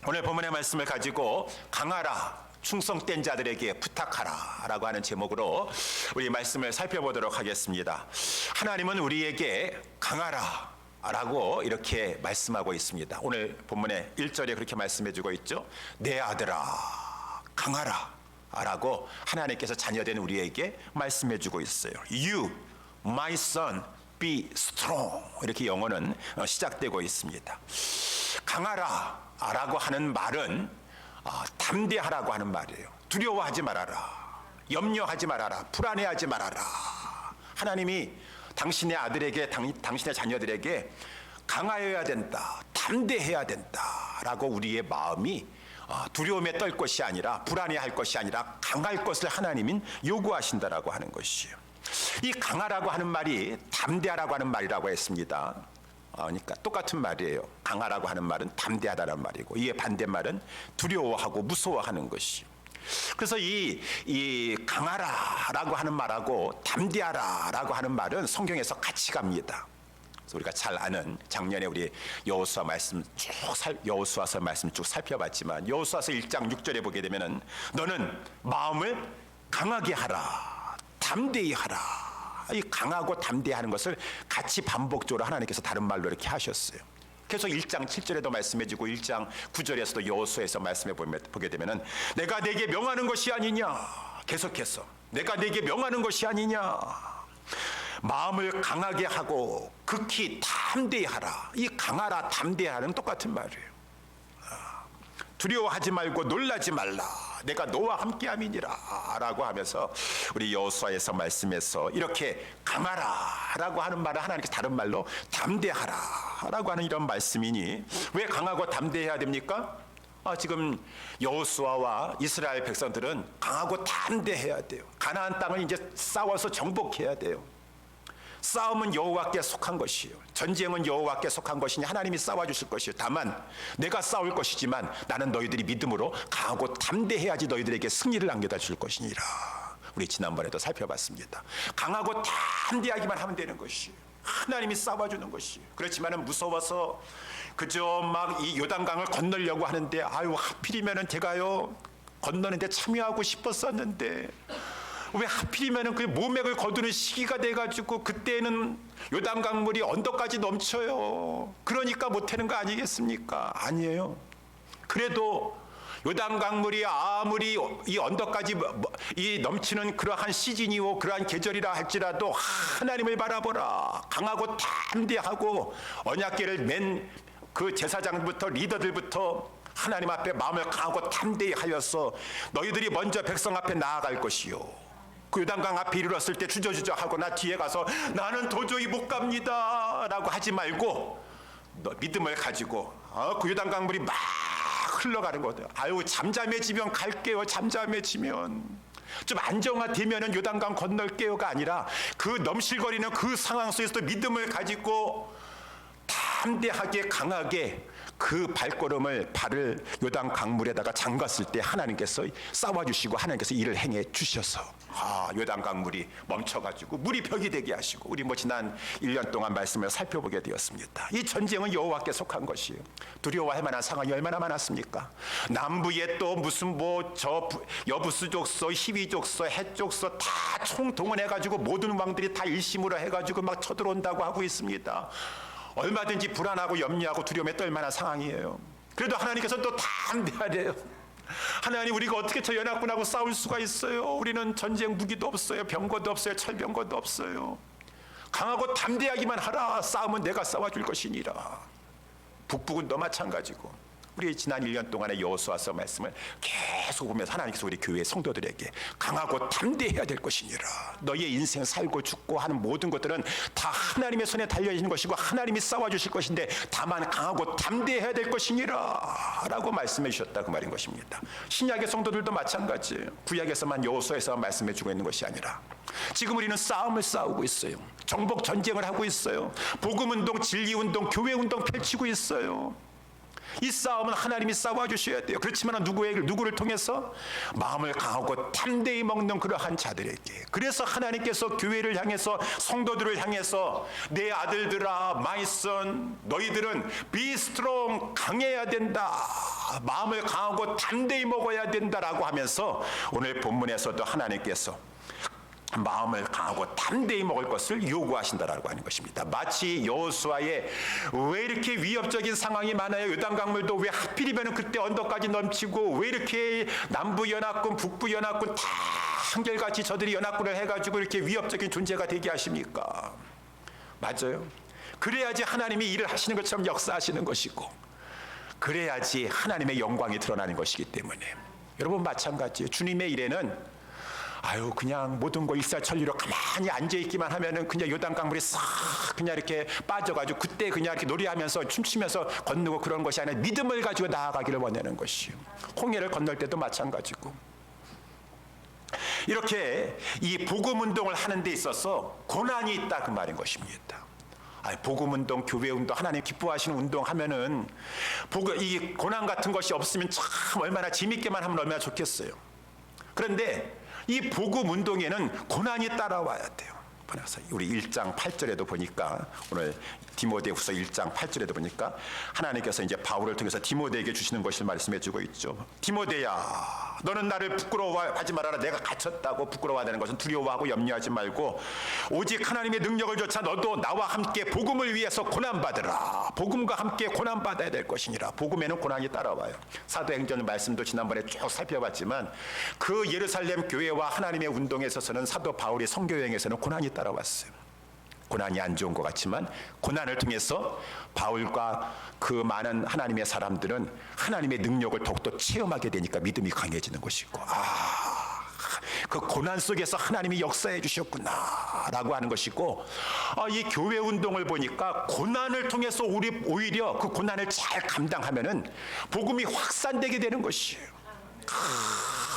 오늘 본문의 말씀을 가지고 강하라, 충성된 자들에게 부탁하라 라고 하는 제목으로 우리 말씀을 살펴보도록 하겠습니다. 하나님은 우리에게 강하라 라고 이렇게 말씀하고 있습니다. 오늘 본문의 1절에 그렇게 말씀해 주고 있죠. 내 아들아 강하라 라고 하나님께서 자녀된 우리에게 말씀해 주고 있어요. You, my son, be strong. 이렇게 영어는 시작되고 있습니다. 강하라 라고 하는 말은 담대하라고 하는 말이에요. 두려워하지 말아라, 염려하지 말아라, 불안해하지 말아라. 하나님이 당신의 아들에게, 당신의 자녀들에게 강하여야 된다, 담대해야 된다 라고 우리의 마음이 두려움에 떨 것이 아니라, 불안해할 것이 아니라 강할 것을 하나님은 요구하신다라고 하는 것이에요. 이 강하라고 하는 말이 담대하라고 하는 말이라고 했습니다. 그러니까 똑같은 말이에요. 강하라고 하는 말은 담대하다는 말이고, 이에 반대말은 두려워하고 무서워하는 것이. 그래서 이 강하라라고 하는 말하고 담대하라라고 하는 말은 성경에서 같이 갑니다. 그래서 우리가 잘 아는 작년에 우리 여호수아 말씀 여호수아서 말씀 쭉 살펴봤지만, 여호수아서 1장 6절에 보게 되면은 너는 마음을 강하게 하라, 담대히 하라. 이 강하고 담대하는 것을 같이 반복적으로 하나님께서 다른 말로 이렇게 하셨어요. 그래서 1장 7절에도 말씀해주고 1장 9절에서도 여호수아에서 말씀해 보게 되면은 내가 네게 명하는 것이 아니냐, 계속해서 내가 네게 명하는 것이 아니냐, 마음을 강하게 하고 극히 담대히 하라. 이 강하라, 담대하는 똑같은 말이에요. 두려워하지 말고 놀라지 말라, 내가 너와 함께함이니라 라고 하면서 우리 여호수아에서 말씀해서 이렇게 강하라 라고 하는 말을 하나님께서 다른 말로 담대하라 라고 하는 이런 말씀이니, 왜 강하고 담대해야 됩니까? 지금 여호수아와 이스라엘 백성들은 강하고 담대해야 돼요. 가나안 땅을 이제 싸워서 정복해야 돼요. 싸움은 여호와께 속한 것이에요. 전쟁은 여호와께 속한 것이니 하나님이 싸워주실 것이에요. 다만 내가 싸울 것이지만 나는 너희들이 믿음으로 강하고 담대해야지 너희들에게 승리를 안겨다 줄 것이니라. 우리 지난번에도 살펴봤습니다. 강하고 담대하기만 하면 되는 것이에요. 하나님이 싸워주는 것이에요. 그렇지만은 무서워서 그저 막 이 요단강을 건너려고 하는데, 하필이면은 제가요 건너는데 참여하고 싶었었는데 왜 하필이면 그 모맥을 거두는 시기가 돼가지고 그때는 요단강물이 언덕까지 넘쳐요. 그러니까 못하는 거 아니겠습니까? 아니에요. 그래도 요단강물이 아무리 이 언덕까지 이 넘치는 그러한 시즌이고 그러한 계절이라 할지라도 하나님을 바라보라. 강하고 담대하고 언약궤를 맨 그 제사장부터 리더들부터 하나님 앞에 마음을 강하고 담대히 하여서 너희들이 먼저 백성 앞에 나아갈 것이요, 그 요단강 앞에 이르렀을 때 주저주저 하고 나 뒤에 가서 나는 도저히 못 갑니다 라고 하지 말고 너 믿음을 가지고 그 요단강 물이 막 흘러가는 거예요. 잠잠해지면 갈게요. 잠잠해지면 좀 안정화되면은 요단강 건널게요가 아니라 그 넘실거리는 그 상황 속에서도 믿음을 가지고 담대하게 강하게 그 발을 요단 강물에다가 잠갔을 때 하나님께서 싸워주시고 하나님께서 일을 행해 주셔서 요단 강물이 멈춰가지고 물이 벽이 되게 하시고, 우리 지난 1년 동안 말씀을 살펴보게 되었습니다. 이 전쟁은 여호와께 속한 것이에요. 두려워할 만한 상황이 얼마나 많았습니까? 남부에 또 무슨 여부스 족서, 히위 족서, 헷 족서 다 총동원해가지고 모든 왕들이 다 일심으로 해가지고 막 쳐들어온다고 하고 있습니다. 얼마든지 불안하고 염려하고 두려움에 떨 만한 상황이에요. 그래도 하나님께서 또 담대하래요. 하나님, 우리가 어떻게 저 연합군하고 싸울 수가 있어요? 우리는 전쟁 무기도 없어요. 병거도 없어요. 철병거도 없어요. 강하고 담대하기만 하라. 싸움은 내가 싸워줄 것이니라. 북부군도 마찬가지고. 우리 지난 1년 동안의 여호수아서 말씀을 계속 보면서 하나님께서 우리 교회 성도들에게 강하고 담대해야 될 것이니라. 너의 인생 살고 죽고 하는 모든 것들은 다 하나님의 손에 달려있는 것이고 하나님이 싸워주실 것인데 다만 강하고 담대해야 될 것이니라 라고 말씀해 주셨다, 그 말인 것입니다. 신약의 성도들도 마찬가지예요. 구약에서만 여호수아에서만 말씀해 주고 있는 것이 아니라 지금 우리는 싸움을 싸우고 있어요. 정복 전쟁을 하고 있어요. 복음운동, 진리운동, 교회운동 펼치고 있어요. 이 싸움은 하나님이 싸워주셔야 돼요. 그렇지만 누구를 통해서? 마음을 강하고 담대히 먹는 그러한 자들에게. 그래서 하나님께서 교회를 향해서, 성도들을 향해서 내 아들들아, my son, 너희들은 be strong, 강해야 된다 마음을 강하고 담대히 먹어야 된다라고 하면서 오늘 본문에서도 하나님께서 마음을 강하고 담대히 먹을 것을 요구하신다라고 하는 것입니다. 마치 여호수아의 왜 이렇게 위협적인 상황이 많아요? 요단강물도 왜 하필이면 그때 언덕까지 넘치고 왜 이렇게 남부 연합군, 북부 연합군 다 한결같이 저들이 연합군을 해가지고 이렇게 위협적인 존재가 되게 하십니까? 맞아요. 그래야지 하나님이 일을 하시는 것처럼 역사하시는 것이고, 그래야지 하나님의 영광이 드러나는 것이기 때문에 여러분 마찬가지예요. 주님의 일에는 그냥 모든 거 일사천리로 가만히 앉아있기만 하면은 그냥 요단강물이 싹 그냥 이렇게 빠져가지고 그때 그냥 이렇게 노래하면서 춤추면서 건너고 그런 것이 아니라 믿음을 가지고 나아가기를 원하는 것이요. 홍해를 건널 때도 마찬가지고, 이렇게 이 복음 운동을 하는 데 있어서 고난이 있다 그 말인 것입니다. 복음 운동, 교회 운동, 하나님 기뻐하시는 운동 하면은 이 고난 같은 것이 없으면 참 얼마나 재밌게만 하면 얼마나 좋겠어요. 그런데 이 복음 운동에는 고난이 따라와야 돼요. 우리 1장 8절에도 보니까, 오늘 디모데후서 1장 8절에도 보니까 하나님께서 이제 바울을 통해서 디모데에게 주시는 것을 말씀해 주고 있죠. 디모데야, 너는 나를 부끄러워하지 말아라. 내가 갇혔다고 부끄러워하는 것은 두려워하고 염려하지 말고 오직 하나님의 능력을 조차 너도 나와 함께 복음을 위해서 고난받으라. 복음과 함께 고난받아야 될 것이니라. 복음에는 고난이 따라와요. 사도행전 말씀도 지난번에 쭉 살펴봤지만 그 예루살렘 교회와 하나님의 운동에 있어서는 사도 바울의 선교여행에서는 고난이 따라왔어요. 고난이 안 좋은 것 같지만 고난을 통해서 바울과 그 많은 하나님의 사람들은 하나님의 능력을 더욱더 체험하게 되니까 믿음이 강해지는 것이고, 그 고난 속에서 하나님이 역사해 주셨구나 라고 하는 것이고, 이 교회 운동을 보니까 고난을 통해서 우리 오히려 그 고난을 잘 감당하면은 복음이 확산되게 되는 것이에요.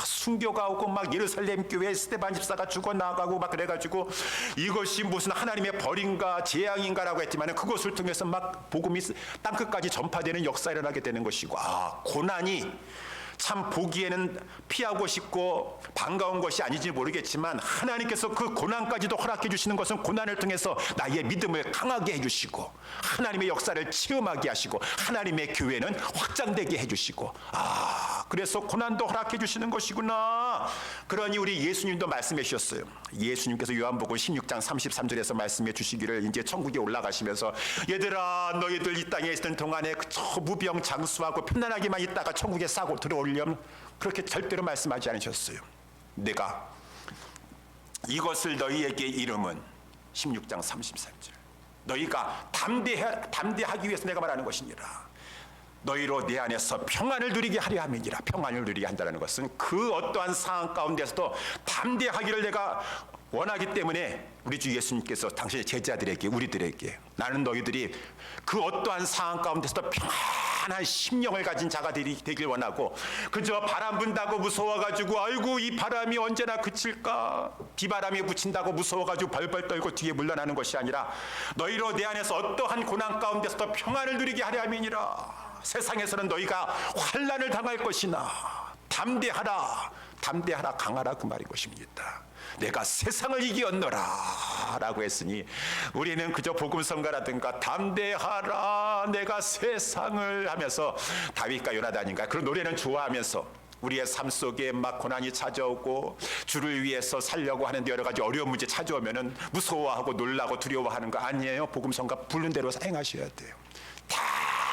순교가 오고 막 예루살렘 교회 스데반 집사가 죽어나가고 막 그래가지고 이것이 무슨 하나님의 벌인가 재앙인가라고 했지만 그것을 통해서 막 복음이 땅끝까지 전파되는 역사가 일어나게 되는 것이고, 고난이 참 보기에는 피하고 싶고 반가운 것이 아닌지 모르겠지만 하나님께서 그 고난까지도 허락해 주시는 것은 고난을 통해서 나의 믿음을 강하게 해주시고 하나님의 역사를 체험하게 하시고 하나님의 교회는 확장되게 해주시고, 그래서 고난도 허락해 주시는 것이구나. 그러니 우리 예수님도 말씀해 주셨어요. 예수님께서 요한복음 16장 33절에서 말씀해 주시기를, 이제 천국에 올라가시면서 얘들아, 너희들 이 땅에 있는 동안에 저 무병장수하고 편안하게만 있다가 천국에 싸고 들어오려면, 그렇게 절대로 말씀하지 않으셨어요. 내가 이것을 너희에게 이름은 16장 33절 너희가 담대하기 위해서 내가 말하는 것이니라. 너희로 내 안에서 평안을 누리게 하려 함이니라. 평안을 누리게 한다는 것은 그 어떠한 상황 가운데서도 담대하기를 내가 원하기 때문에 우리 주 예수님께서 당신의 제자들에게, 우리들에게, 나는 너희들이 그 어떠한 상황 가운데서도 평안한 심령을 가진 자가 되길 원하고, 그저 바람 분다고 무서워가지고 아이고 이 바람이 언제나 그칠까, 비바람이 붙인다고 무서워가지고 벌벌 떨고 뒤에 물러나는 것이 아니라 너희로 내 안에서 어떠한 고난 가운데서도 평안을 누리게 하려 함이니라. 세상에서는 너희가 환난을 당할 것이나 담대하라, 담대하라, 강하라 그 말인 것입니다. 내가 세상을 이기었노라 라고 했으니 우리는 그저 복음성가라든가 담대하라 내가 세상을 하면서 다윗과 요나단인가 그런 노래는 좋아하면서 우리의 삶 속에 막 고난이 찾아오고 주를 위해서 살려고 하는데 여러 가지 어려운 문제 찾아오면은 무서워하고 놀라고 두려워하는 거 아니에요. 복음성가 부른 대로 사행하셔야 돼요.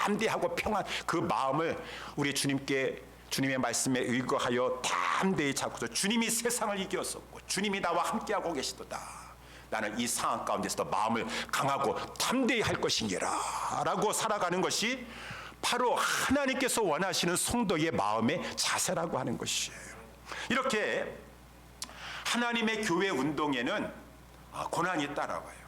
담대하고 평안, 그 마음을 우리 주님의 말씀에 의거하여 담대히 잡고서 주님이 세상을 이겼었고 주님이 나와 함께하고 계시도다. 나는 이 상황 가운데서도 마음을 강하고 담대히 할 것이니라 라고 살아가는 것이 바로 하나님께서 원하시는 성도의 마음의 자세라고 하는 것이에요. 이렇게 하나님의 교회 운동에는 고난이 따라와요.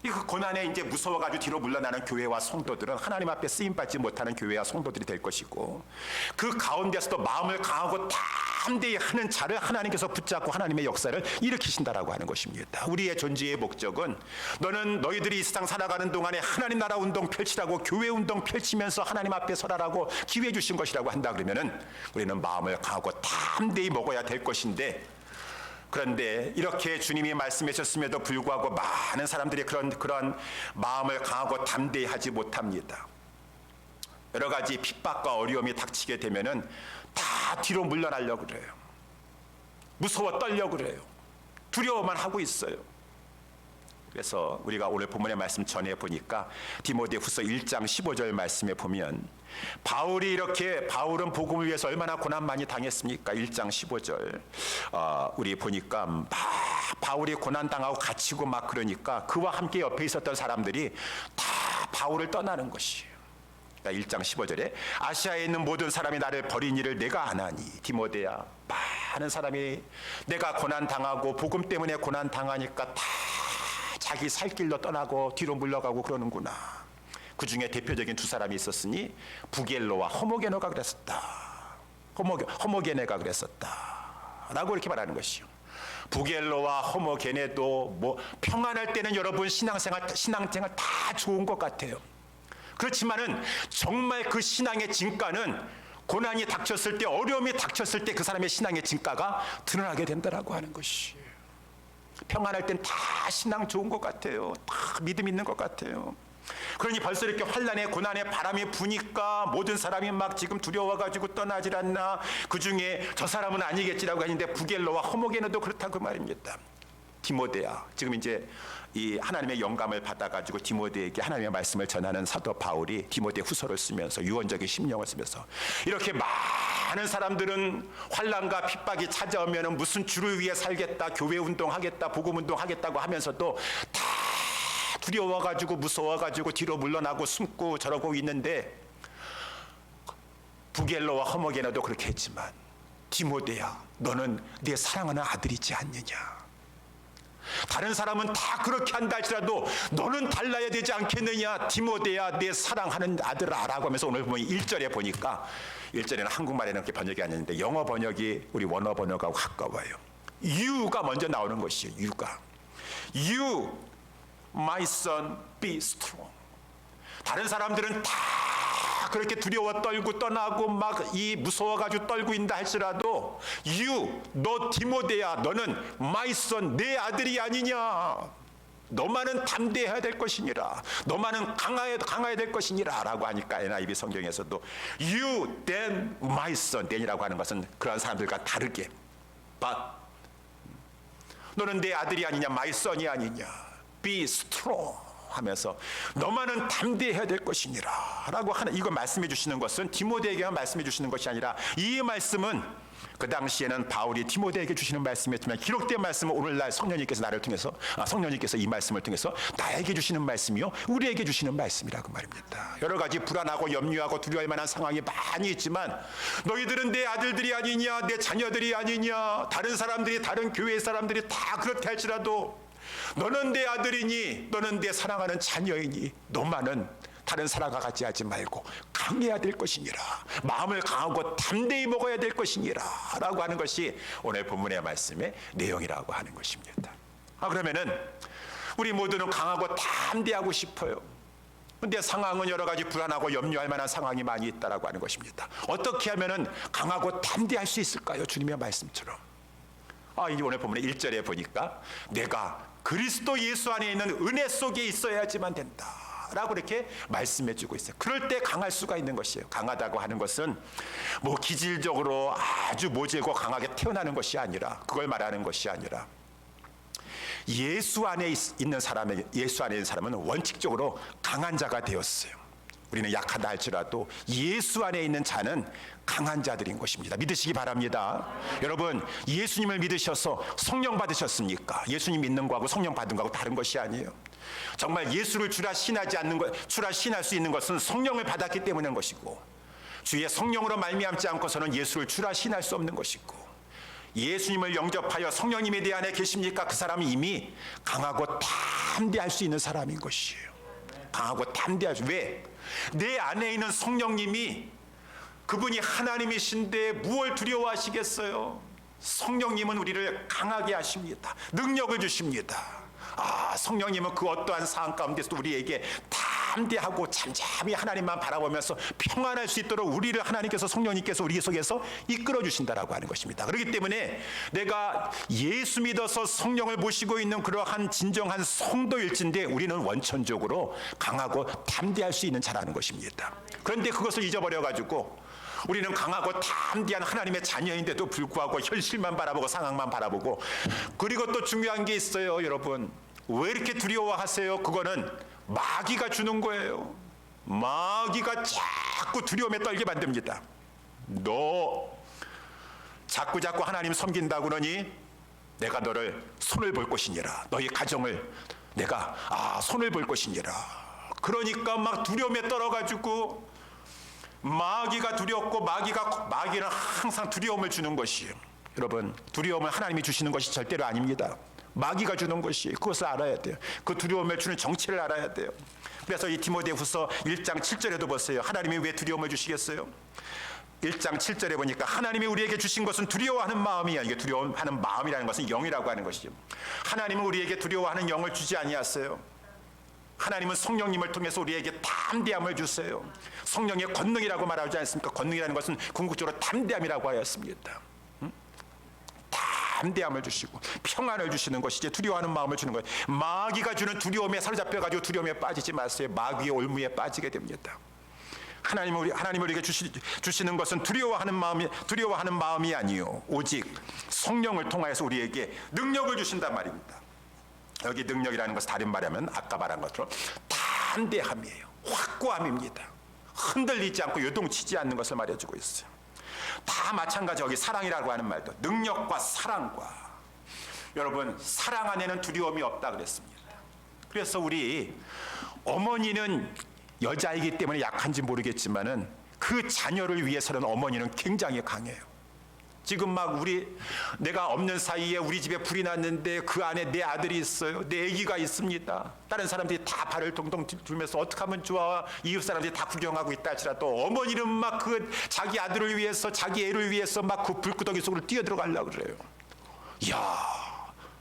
그 고난에 이제 무서워가지고 뒤로 물러나는 교회와 성도들은 하나님 앞에 쓰임받지 못하는 교회와 성도들이 될 것이고, 그 가운데서도 마음을 강하고 담대히 하는 자를 하나님께서 붙잡고 하나님의 역사를 일으키신다라고 하는 것입니다. 우리의 존재의 목적은 너희들이 이 세상 살아가는 동안에 하나님 나라 운동 펼치라고, 교회 운동 펼치면서 하나님 앞에 서라라고 기회 주신 것이라고 한다 그러면은 우리는 마음을 강하고 담대히 먹어야 될 것인데, 그런데 이렇게 주님이 말씀해 주셨음에도 불구하고 많은 사람들이 그런 마음을 강하고 담대히 하지 못합니다. 여러 가지 핍박과 어려움이 닥치게 되면은 다 뒤로 물러나려고 그래요. 무서워 떨려고 그래요. 두려워만 하고 있어요. 그래서 우리가 오늘 본문의 말씀 전해 보니까 디모데후서 1장 15절 말씀에 보면 바울은 복음을 위해서 얼마나 고난 많이 당했습니까? 1장 15절 우리 보니까 막 바울이 고난 당하고 갇히고 막 그러니까 그와 함께 옆에 있었던 사람들이 다 바울을 떠나는 것이에요. 그러니까 1장 15절에 아시아에 있는 모든 사람이 나를 버린 일을 내가 아나니 디모데야, 많은 사람이 내가 고난 당하고 복음 때문에 고난 당하니까 다 자기 살 길로 떠나고 뒤로 물러가고 그러는구나. 그 중에 대표적인 두 사람이 있었으니 부겔로와 허모게네가 그랬었다. 허모게네가 그랬었다. 라고 이렇게 말하는 것이요. 부겔로와 허모게네도 뭐 평안할 때는 여러분 신앙생활 다 좋은 것 같아요. 그렇지만은 정말 그 신앙의 진가는 고난이 닥쳤을 때, 어려움이 닥쳤을 때 그 사람의 신앙의 진가가 드러나게 된다라고 하는 것이. 평안할 땐 다 신앙 좋은 것 같아요. 다 믿음 있는 것 같아요. 그러니 벌써 이렇게 환난에 고난에 바람이 부니까 모든 사람이 막 지금 두려워가지고 떠나질 않나. 그 중에 저 사람은 아니겠지라고 하는데 부겔로와 허모게네도 그렇다고 말입니다. 디모데야, 지금 이제 이 하나님의 영감을 받아가지고 디모데에게 하나님의 말씀을 전하는 사도 바울이 디모데 후서를 쓰면서 유언적인 심령을 쓰면서 이렇게 많은 사람들은 환난과 핍박이 찾아오면 무슨 주를 위해 살겠다, 교회 운동하겠다, 복음 운동하겠다고 하면서도 다 두려워가지고 무서워가지고 뒤로 물러나고 숨고 저러고 있는데 부겔로와 허모게네도 그렇게 했지만 디모데야, 너는 내 사랑하는 아들이지 않느냐. 다른 사람은 다 그렇게 한다 할지라도 너는 달라야 되지 않겠느냐. 디모데야, 내 사랑하는 아들아 라고 하면서 오늘 보면 1절에 보니까 1절에는 한국말에는 그렇게 번역이 안 되는데 영어 번역이 우리 원어 번역하고 가까워요. You가 먼저 나오는 것이에요. You, my son, be strong. 다른 사람들은 다 그렇게 두려워 떨고 떠나고 막 이 무서워가지고 떨고 있다 할지라도 너 디모데야, 너는 my son, 내 아들이 아니냐. 너만은 담대해야 될 것이니라. 너만은 강해야 될 것이니라 라고 하니까 NIV 성경에서도 you then my son, then이라고 하는 것은 그런 사람들과 다르게 but 너는 내 아들이 아니냐, my son이 아니냐, be strong 하면서 너만은 담대해야 될 것이니라 라고 하는, 이거 말씀해 주시는 것은 디모데에게만 말씀해 주시는 것이 아니라 이 말씀은 그 당시에는 바울이 디모데에게 주시는 말씀이었지만 기록된 말씀은 오늘날 성령님께서 나를 통해서 성령님께서 이 말씀을 통해서 나에게 주시는 말씀이요 우리에게 주시는 말씀이라고 말입니다. 여러 가지 불안하고 염려하고 두려워할 만한 상황이 많이 있지만 너희들은 내 아들들이 아니냐, 내 자녀들이 아니냐, 다른 사람들이, 다른 교회 사람들이 다 그렇게 할지라도 너는 내 아들이니, 너는 내 사랑하는 자녀이니 너만은 다른 사람과 같이 하지 말고 강해야 될 것이니라. 마음을 강하고 담대히 먹어야 될 것이니라 라고 하는 것이 오늘 본문의 말씀의 내용이라고 하는 것입니다. 그러면은 우리 모두는 강하고 담대하고 싶어요. 근데 상황은 여러 가지 불안하고 염려할 만한 상황이 많이 있다라고 하는 것입니다. 어떻게 하면은 강하고 담대할 수 있을까요? 주님의 말씀처럼. 이 오늘 본문의 1절에 보니까 내가 그리스도 예수 안에 있는 은혜 속에 있어야지만 된다 라고 이렇게 말씀해 주고 있어요. 그럴 때 강할 수가 있는 것이에요. 강하다고 하는 것은 뭐 기질적으로 아주 모질고 강하게 태어나는 것이 아니라, 그걸 말하는 것이 아니라 예수 안에 있는 사람은 원칙적으로 강한 자가 되었어요. 우리는 약하다 할지라도 예수 안에 있는 자는 강한 자들인 것입니다. 믿으시기 바랍니다. 여러분, 예수님을 믿으셔서 성령 받으셨습니까? 예수님 믿는 거하고 성령 받은 거하고 다른 것이 아니에요. 정말 예수를 주라 신하지 않는 것, 주라 신할 수 있는 것은 성령을 받았기 때문인 것이고, 주의 성령으로 말미암지 않고서는 예수를 주라 신할 수 없는 것이고, 예수님을 영접하여 성령님이 내 안에 계십니까? 그 사람이 이미 강하고 담대할 수 있는 사람인 것이에요. 강하고 담대할 수. 왜? 내 안에 있는 성령님이, 그분이 하나님이신데 무엇을 두려워하시겠어요? 성령님은 우리를 강하게 하십니다. 능력을 주십니다. 성령님은 그 어떠한 상황 가운데서도 우리에게 다 담대하고 잠잠히 하나님만 바라보면서 평안할 수 있도록 우리를 하나님께서 성령님께서 우리 속에서 이끌어 주신다라고 하는 것입니다. 그렇기 때문에 내가 예수 믿어서 성령을 모시고 있는 그러한 진정한 성도일진데 우리는 원천적으로 강하고 담대할 수 있는 자라는 것입니다. 그런데 그것을 잊어버려가지고 우리는 강하고 담대한 하나님의 자녀인데도 불구하고 현실만 바라보고 상황만 바라보고, 그리고 또 중요한 게 있어요. 여러분, 왜 이렇게 두려워하세요? 그거는 마귀가 주는 거예요. 마귀가 자꾸 두려움에 떨게 만듭니다. 너 자꾸 하나님 섬긴다고 그러니 내가 너를 손을 볼 것이니라. 너희 가정을 내가 손을 볼 것이니라. 그러니까 막 두려움에 떨어가지고 마귀가 두렵고 마귀는 항상 두려움을 주는 것이에요. 여러분, 두려움을 하나님이 주시는 것이 절대로 아닙니다. 마귀가 주는 것이, 그것을 알아야 돼요. 그 두려움을 주는 정체를 알아야 돼요. 그래서 이 디모데후서 1장 7절에도 보세요. 하나님이 왜 두려움을 주시겠어요? 1장 7절에 보니까 하나님이 우리에게 주신 것은 두려워하는 마음이야. 이게 두려워하는 마음이라는 것은 영이라고 하는 것이죠. 하나님은 우리에게 두려워하는 영을 주지 아니하세요. 하나님은 성령님을 통해서 우리에게 담대함을 주세요. 성령의 권능이라고 말하지 않습니까? 권능이라는 것은 궁극적으로 담대함이라고 하였습니다. 담대함을 주시고 평안을 주시는 것이지 두려워하는 마음을 주는 거예요. 마귀가 주는 두려움에 사로잡혀가지고 두려움에 빠지지 마세요. 마귀의 올무에 빠지게 됩니다. 하나님이 우리에게 주시는 것은 두려워하는 마음이 아니요, 오직 성령을 통하여서 우리에게 능력을 주신단 말입니다. 여기 능력이라는 것은 다른 말하면 아까 말한 것처럼 담대함이에요. 확고함입니다. 흔들리지 않고 요동치지 않는 것을 말해주고 있어요. 다 마찬가지. 여기 사랑이라고 하는 말도 능력과 사랑과, 여러분, 사랑 안에는 두려움이 없다 그랬습니다. 그래서 우리 어머니는 여자이기 때문에 약한지 모르겠지만은 그 자녀를 위해서는 어머니는 굉장히 강해요. 지금 막 내가 없는 사이에 우리 집에 불이 났는데 그 안에 내 아들이 있어요. 내 아기가 있습니다. 다른 사람들이 다 발을 동동 들면서 어떻게 하면 좋아, 이웃 사람들이 다 구경하고 있다 할지라도 어머니는 막 그 자기 아들을 위해서, 자기 애를 위해서 막 그 불구덩이 속으로 뛰어들어가려고 그래요. 이야,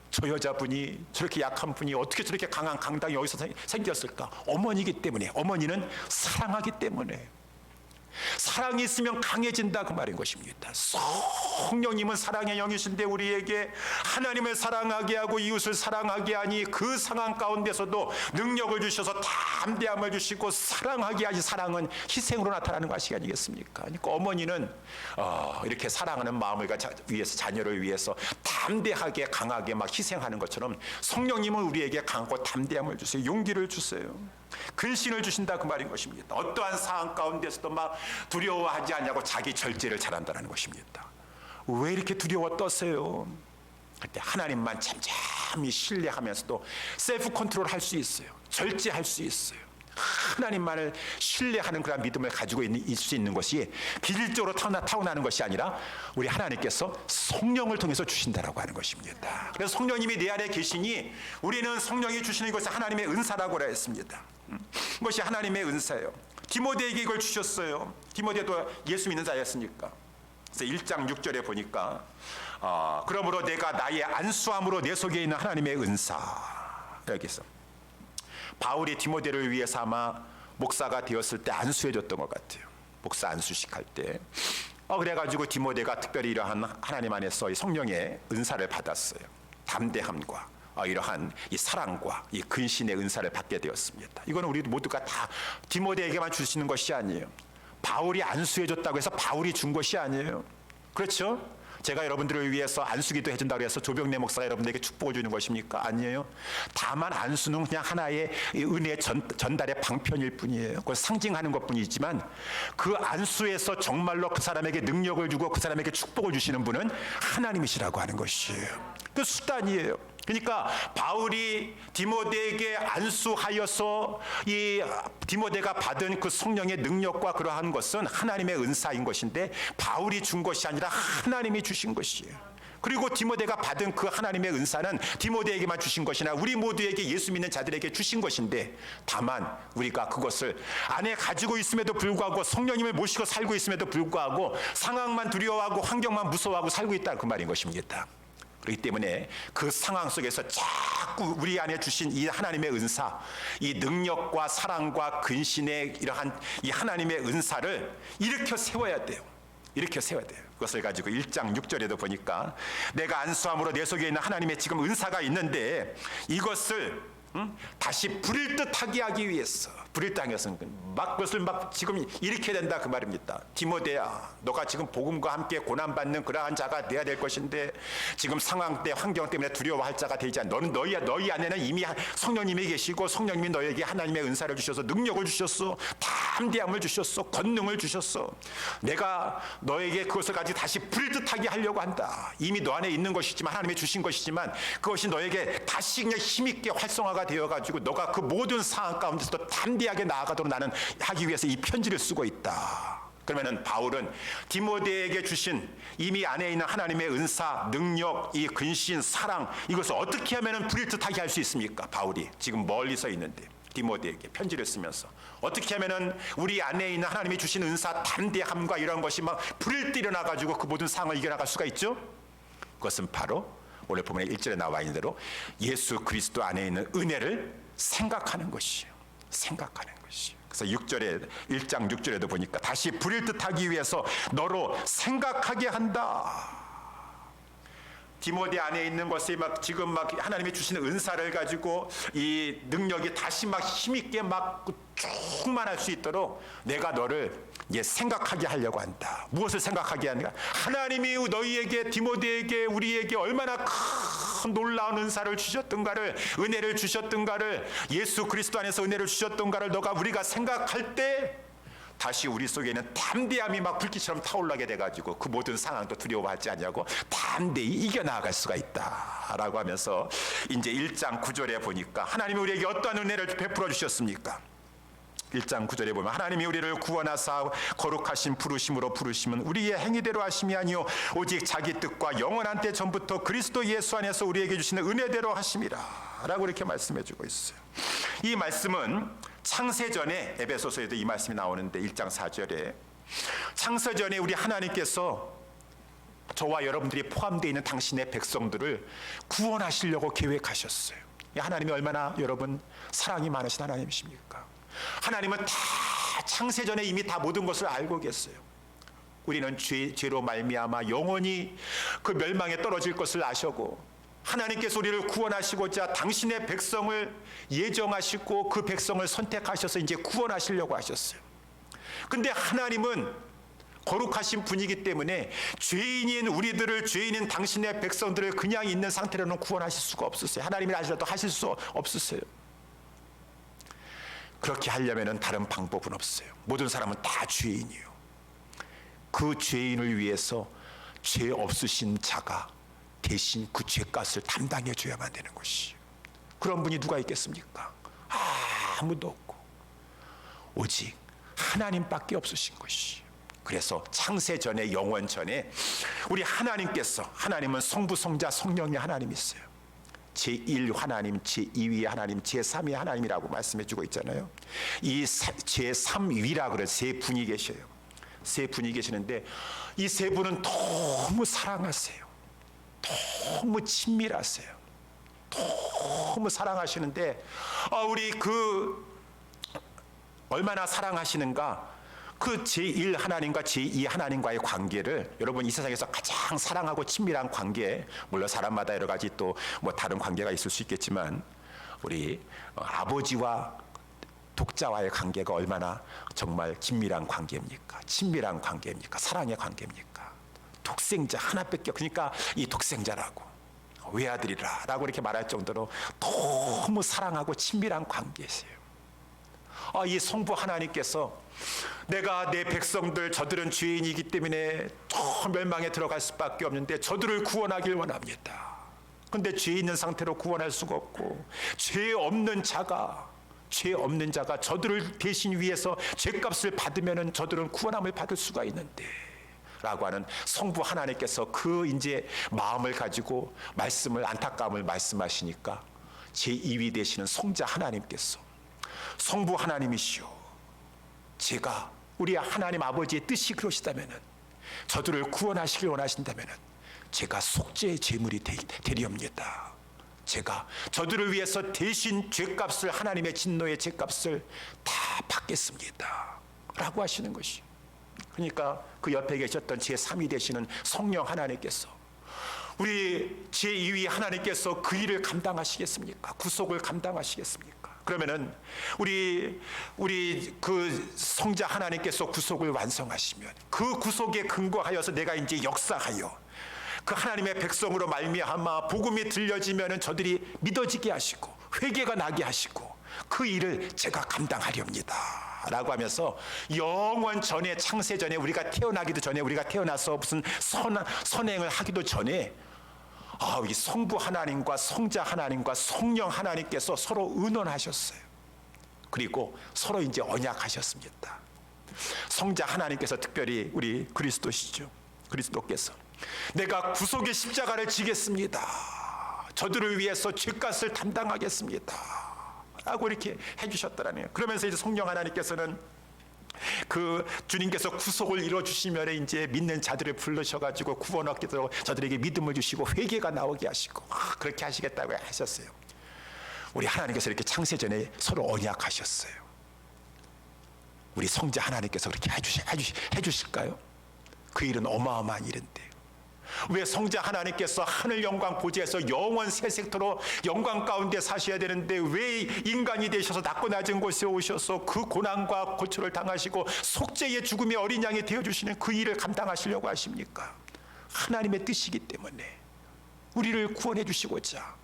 저 여자분이, 저렇게 약한 분이 어떻게 저렇게 강한 강당이 어디서 생겼을까? 어머니이기 때문에, 어머니는 사랑하기 때문에. 사랑이 있으면 강해진다, 그 말인 것입니다. 성령님은 사랑의 영이신데 우리에게 하나님을 사랑하게 하고 이웃을 사랑하게 하니 그 상황 가운데서도 능력을 주셔서 담대함을 주시고 사랑하게 하니, 사랑은 희생으로 나타나는 것이 아니겠습니까? 그러니까 어머니는 이렇게 사랑하는 마음을 위해서, 자녀를 위해서 담대하게 강하게 막 희생하는 것처럼 성령님은 우리에게 강하고 담대함을 주세요. 용기를 주세요. 근신을 주신다, 그 말인 것입니다. 어떠한 상황 가운데서도 막 두려워하지 않냐고 자기 절제를 잘한다는 것입니다. 왜 이렇게 두려워 떠세요? 그때 하나님만 잠잠히 신뢰하면서도 셀프 컨트롤 할 수 있어요. 절제할 수 있어요. 하나님만을 신뢰하는 그런 믿음을 가지고 있을 수 있는 것이 기질적으로 타고나는 것이 아니라 우리 하나님께서 성령을 통해서 주신다라고 하는 것입니다. 그래서 성령님이 내 안에 계시니 우리는 성령이 주시는 것이 하나님의 은사라고 했습니다. 그것이 하나님의 은사예요. 디모데에게 이걸 주셨어요. 디모데도 예수 믿는 자였으니까. 그래서 1장 6절에 보니까 그러므로 내가 나의 안수함으로 내 속에 있는 하나님의 은사, 여기서 바울이 디모데를 위해서 아마 목사가 되었을 때 안수해줬던 것 같아요. 목사 안수식 할 때. 그래가지고 디모데가 특별히 이러한 하나님 안에서 성령의 은사를 받았어요. 담대함과 이러한 이 사랑과 이 근신의 은사를 받게 되었습니다. 이거는 우리 모두가 다 디모데에게만 주시는 것이 아니에요. 바울이 안수해줬다고 해서 바울이 준 것이 아니에요. 그렇죠? 제가 여러분들을 위해서 안수기도 해준다고 해서 조병래 목사가 여러분들에게 축복을 주는 것입니까? 아니에요. 다만 안수는 그냥 하나의 은혜 전달의 방편일 뿐이에요. 그걸 상징하는 것뿐이지만 그 안수에서 정말로 그 사람에게 능력을 주고 그 사람에게 축복을 주시는 분은 하나님이시라고 하는 것이에요. 그 수단이에요. 그러니까 바울이 디모데에게 안수하여서 이 디모데가 받은 그 성령의 능력과 그러한 것은 하나님의 은사인 것인데 바울이 준 것이 아니라 하나님이 주신 것이에요. 그리고 디모데가 받은 그 하나님의 은사는 디모데에게만 주신 것이 아니라 우리 모두에게, 예수 믿는 자들에게 주신 것인데, 다만 우리가 그것을 안에 가지고 있음에도 불구하고, 성령님을 모시고 살고 있음에도 불구하고 상황만 두려워하고 환경만 무서워하고 살고 있다, 그 말인 것입니다. 그렇기 때문에 그 상황 속에서 자꾸 우리 안에 주신 이 하나님의 은사, 이 능력과 사랑과 근신의 이러한 이 하나님의 은사를 일으켜 세워야 돼요. 일으켜 세워야 돼요. 그것을 가지고 1장 6절에도 보니까 내가 안수함으로 내 속에 있는 하나님의 지금 은사가 있는데 이것을 다시 불일 듯하게 하기 위해서, 불일 듯하게 해서 막 그것을 막 지금 일으켜야 된다 그 말입니다. 디모데야, 너가 지금 복음과 함께 고난받는 그러한 자가 돼야 될 것인데 지금 상황 때 환경 때문에 두려워할 자가 되지 않아. 너는 너희 안에는 이미 성령님이 계시고 성령님이 너에게 하나님의 은사를 주셔서 능력을 주셨어, 담대함을 주셨어, 권능을 주셨어. 내가 너에게 그것을 가지고 다시 불일 듯하게 하려고 한다. 이미 너 안에 있는 것이지만, 하나님이 주신 것이지만 그것이 너에게 다시 그냥 힘있게 활성화가 되어가지고 너가 그 모든 상황 가운데서도 담대하게 나아가도록 나는 하기 위해서 이 편지를 쓰고 있다. 그러면은 바울은 디모데에게 주신 이미 안에 있는 하나님의 은사, 능력, 이 근신, 사랑, 이것을 어떻게 하면은 불일 듯하게 할 수 있습니까? 바울이 지금 멀리 서 있는데 디모데에게 편지를 쓰면서 어떻게 하면은 우리 안에 있는 하나님이 주신 은사, 담대함과 이런 것이 막 불일 듯 일어나 가지고 그 모든 상황을 이겨나갈 수가 있죠? 그것은 바로 오늘 보면 1절에 나와 있는 대로 예수 그리스도 안에 있는 은혜를 생각하는 것이에요. 생각하는 것이에요. 그래서 1장 6절에도 보니까 다시 불일 듯하기 위해서 너로 생각하게 한다. 디모데 안에 있는 것이 막 지금 막 하나님이 주시는 은사를 가지고 이 능력이 다시 막 힘있게 막 충만할 수 있도록 내가 너를 생각하게 하려고 한다. 무엇을 생각하게 하는가? 하나님이 너희에게, 디모데에게, 우리에게 얼마나 큰 놀라운 은사를 주셨던가를, 은혜를 주셨던가를, 예수 그리스도 안에서 은혜를 주셨던가를 우리가 생각할 때 다시 우리 속에 있는 담대함이 막 불길처럼 타올라게 돼가지고 그 모든 상황도 두려워하지 않냐고 담대히 이겨나갈 수가 있다라고 하면서 이제 1장 9절에 보니까 하나님이 우리에게 어떠한 은혜를 베풀어 주셨습니까? 1장 9절에 보면 하나님이 우리를 구원하사 거룩하신 부르심으로 부르심은 우리의 행위대로 하심이 아니요 오직 자기 뜻과 영원한 때 전부터 그리스도 예수 안에서 우리에게 주시는 은혜대로 하심이라 라고 이렇게 말씀해 주고 있어요. 이 말씀은 창세전에, 에베소서에도 이 말씀이 나오는데 1장 4절에 창세전에 우리 하나님께서 저와 여러분들이 포함되어 있는 당신의 백성들을 구원하시려고 계획하셨어요. 하나님이 얼마나 여러분 사랑이 많으신 하나님이십니까? 하나님은 다 창세전에 이미 다 모든 것을 알고 계세요. 우리는 죄로 말미암아 영원히 그 멸망에 떨어질 것을 아시고 하나님께서 우리를 구원하시고자 당신의 백성을 예정하시고 그 백성을 선택하셔서 이제 구원하시려고 하셨어요. 근데 하나님은 거룩하신 분이기 때문에 죄인인 우리들을, 죄인인 당신의 백성들을 그냥 있는 상태로는 구원하실 수가 없었어요. 하나님이 하시라도 하실 수 없었어요. 그렇게 하려면 다른 방법은 없어요. 모든 사람은 다 죄인이에요. 그 죄인을 위해서 죄 없으신 자가 대신 그 죄값을 담당해 줘야만 되는 것이에요. 그런 분이 누가 있겠습니까? 아무도 없고 오직 하나님밖에 없으신 것이에요. 그래서 창세전에, 영원전에 우리 하나님께서, 하나님은 성부, 성자, 성령의 하나님이세요. 제1 하나님, 제2위 하나님, 제3위 하나님이라고 말씀해주고 있잖아요. 이 제3위라 그래 세 분이 계셔요. 세 분이 계시는데 이 세 분은 너무 사랑하세요. 너무 친밀하세요. 너무 사랑하시는데 우리 얼마나 사랑하시는가, 그 제1 하나님과 제2 하나님과의 관계를 여러분 이 세상에서 가장 사랑하고 친밀한 관계, 물론 사람마다 여러 가지 또 뭐 다른 관계가 있을 수 있겠지만 우리 아버지와 독자와의 관계가 얼마나 정말 긴밀한 관계입니까? 친밀한 관계입니까? 사랑의 관계입니까? 독생자 하나밖에, 그러니까 이 독생자라고, 외아들이라고 이렇게 말할 정도로 너무 사랑하고 친밀한 관계세요. 이 성부 하나님께서 내가 내 백성들, 저들은 죄인이기 때문에 저 멸망에 들어갈 수밖에 없는데 저들을 구원하길 원합니다. 그런데 죄 있는 상태로 구원할 수가 없고 죄 없는 자가 저들을 대신 위해서 죄값을 받으면은 저들은 구원함을 받을 수가 있는데 라고 하는 성부 하나님께서 그 이제 마음을 가지고 말씀을, 안타까움을 말씀하시니까 제2위 되시는 성자 하나님께서 성부 하나님이시오, 제가 우리 하나님 아버지의 뜻이 그러시다면은, 저들을 구원하시길 원하신다면은 제가 속죄의 제물이 되리옵니다. 제가 저들을 위해서 대신 죄값을, 하나님의 진노의 죄값을 다 받겠습니다 라고 하시는 것이. 그러니까 그 옆에 계셨던 제3위 되시는 성령 하나님께서, 우리 제2위 하나님께서 그 일을 감당하시겠습니까? 구속을 감당하시겠습니까? 그러면은 우리 그 성자 하나님께서 구속을 완성하시면 그 구속에 근거하여서 내가 이제 역사하여 그 하나님의 백성으로 말미암아 복음이 들려지면은 저들이 믿어지게 하시고 회개가 나게 하시고 그 일을 제가 감당하렵니다 라고 하면서, 영원 전에, 창세 전에, 우리가 태어나기도 전에, 우리가 태어나서 무슨 선행을 하기도 전에 이 성부 하나님과 성자 하나님과 성령 하나님께서 서로 의논하셨어요. 그리고 서로 이제 언약하셨습니다. 성자 하나님께서 특별히 우리 그리스도시죠. 그리스도께서 내가 구속의 십자가를 지겠습니다. 저들을 위해서 죄값을 담당하겠습니다 라고 이렇게 해주셨더라네요. 그러면서 이제 성령 하나님께서는 그 주님께서 구속을 이루어주시면 이제 믿는 자들을 불러셔가지고 구원 얻게 되도록 저들에게 믿음을 주시고 회개가 나오게 하시고 그렇게 하시겠다고 하셨어요. 우리 하나님께서 이렇게 창세전에 서로 언약하셨어요. 우리 성자 하나님께서 그렇게 해주실까요? 그 일은 어마어마한 일인데 왜 성자 하나님께서 하늘 영광 보좌에서 영원 세색토록 영광 가운데 사셔야 되는데 왜 인간이 되셔서 낮고 낮은 곳에 오셔서 그 고난과 고초를 당하시고 속죄의 죽음의 어린 양이 되어주시는 그 일을 감당하시려고 하십니까? 하나님의 뜻이기 때문에 우리를 구원해 주시고자.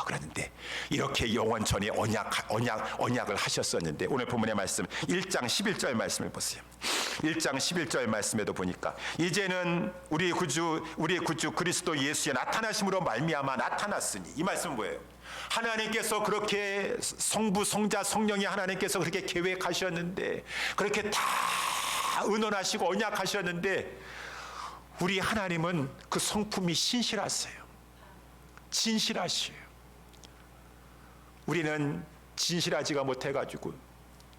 그랬는데 이렇게 영원 전에 언약을 하셨었는데, 오늘 본문의 말씀 1장 11절 말씀을 보세요. 1장 11절 말씀에도 보니까 이제는 우리의 구주 그리스도 예수의 나타나심으로 말미암아 나타났으니, 이 말씀은 뭐예요? 하나님께서 그렇게 성부, 성자, 성령이 하나님께서 그렇게 계획하셨는데, 그렇게 다 의논하시고 언약하셨는데, 우리 하나님은 그 성품이 신실하세요. 진실하시요. 우리는 진실하지가 못해가지고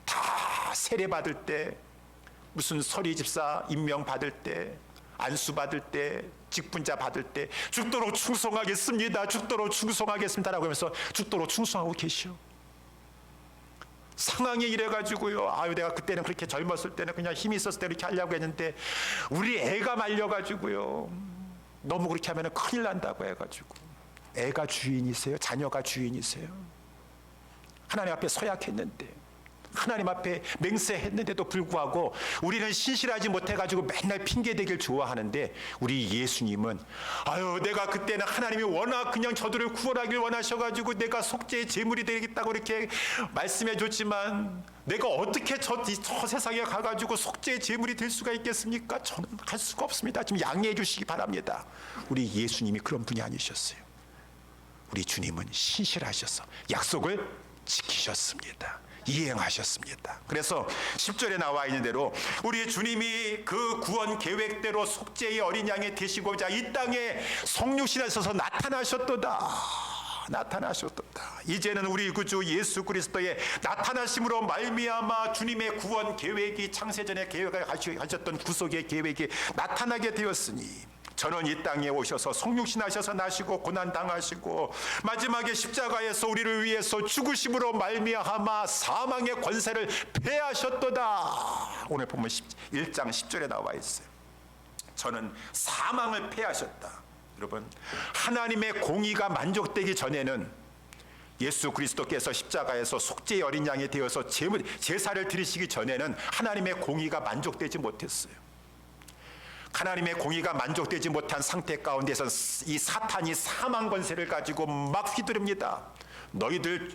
다 세례받을 때, 무슨 서리 집사 임명 받을 때, 안수 받을 때, 직분자 받을 때 죽도록 충성하겠습니다, 죽도록 충성하겠습니다라고 하면서 죽도록 충성하고 계시오. 상황이 이래가지고요, 내가 그때는 그렇게 젊었을 때는 그냥 힘이 있었을 때 이렇게 하려고 했는데 우리 애가 말려가지고요, 너무 그렇게 하면 큰일 난다고 해가지고. 애가 주인이세요? 자녀가 주인이세요? 하나님 앞에 서약했는데, 하나님 앞에 맹세했는데도 불구하고 우리는 신실하지 못해가지고 맨날 핑계대길 좋아하는데, 우리 예수님은 내가 그때는 하나님이 워낙 그냥 저들을 구원하길 원하셔가지고 내가 속죄의 제물이 되겠다고 이렇게 말씀해 줬지만 내가 어떻게 저 세상에 가가지고 속죄의 제물이 될 수가 있겠습니까? 저는 할 수가 없습니다. 좀 양해해 주시기 바랍니다. 우리 예수님이 그런 분이 아니셨어요. 우리 주님은 신실하셔서 약속을 지키셨습니다. 이행하셨습니다. 그래서 10절에 나와 있는 대로 우리 주님이 그 구원 계획대로 속죄의 어린 양이 되시고자 이 땅에 성육신에 있어서 나타나셨도다. 이제는 우리 구주 예수 그리스도의 나타나심으로 말미암아 주님의 구원 계획이, 창세전에 계획하셨던 구속의 계획이 나타나게 되었으니, 저는 이 땅에 오셔서 성육신하셔서 나시고 고난당하시고 마지막에 십자가에서 우리를 위해서 죽으심으로 말미암아 사망의 권세를 패하셨도다. 오늘 보면 1장 10절에 나와 있어요. 저는 사망을 패하셨다. 여러분, 하나님의 공의가 만족되기 전에는 예수 그리스도께서 십자가에서 속죄의 어린 양이 되어서 제사를 드리시기 전에는 하나님의 공의가 만족되지 못했어요. 하나님의 공의가 만족되지 못한 상태 가운데서 이 사탄이 사망 권세를 가지고 막 휘두릅니다. 너희들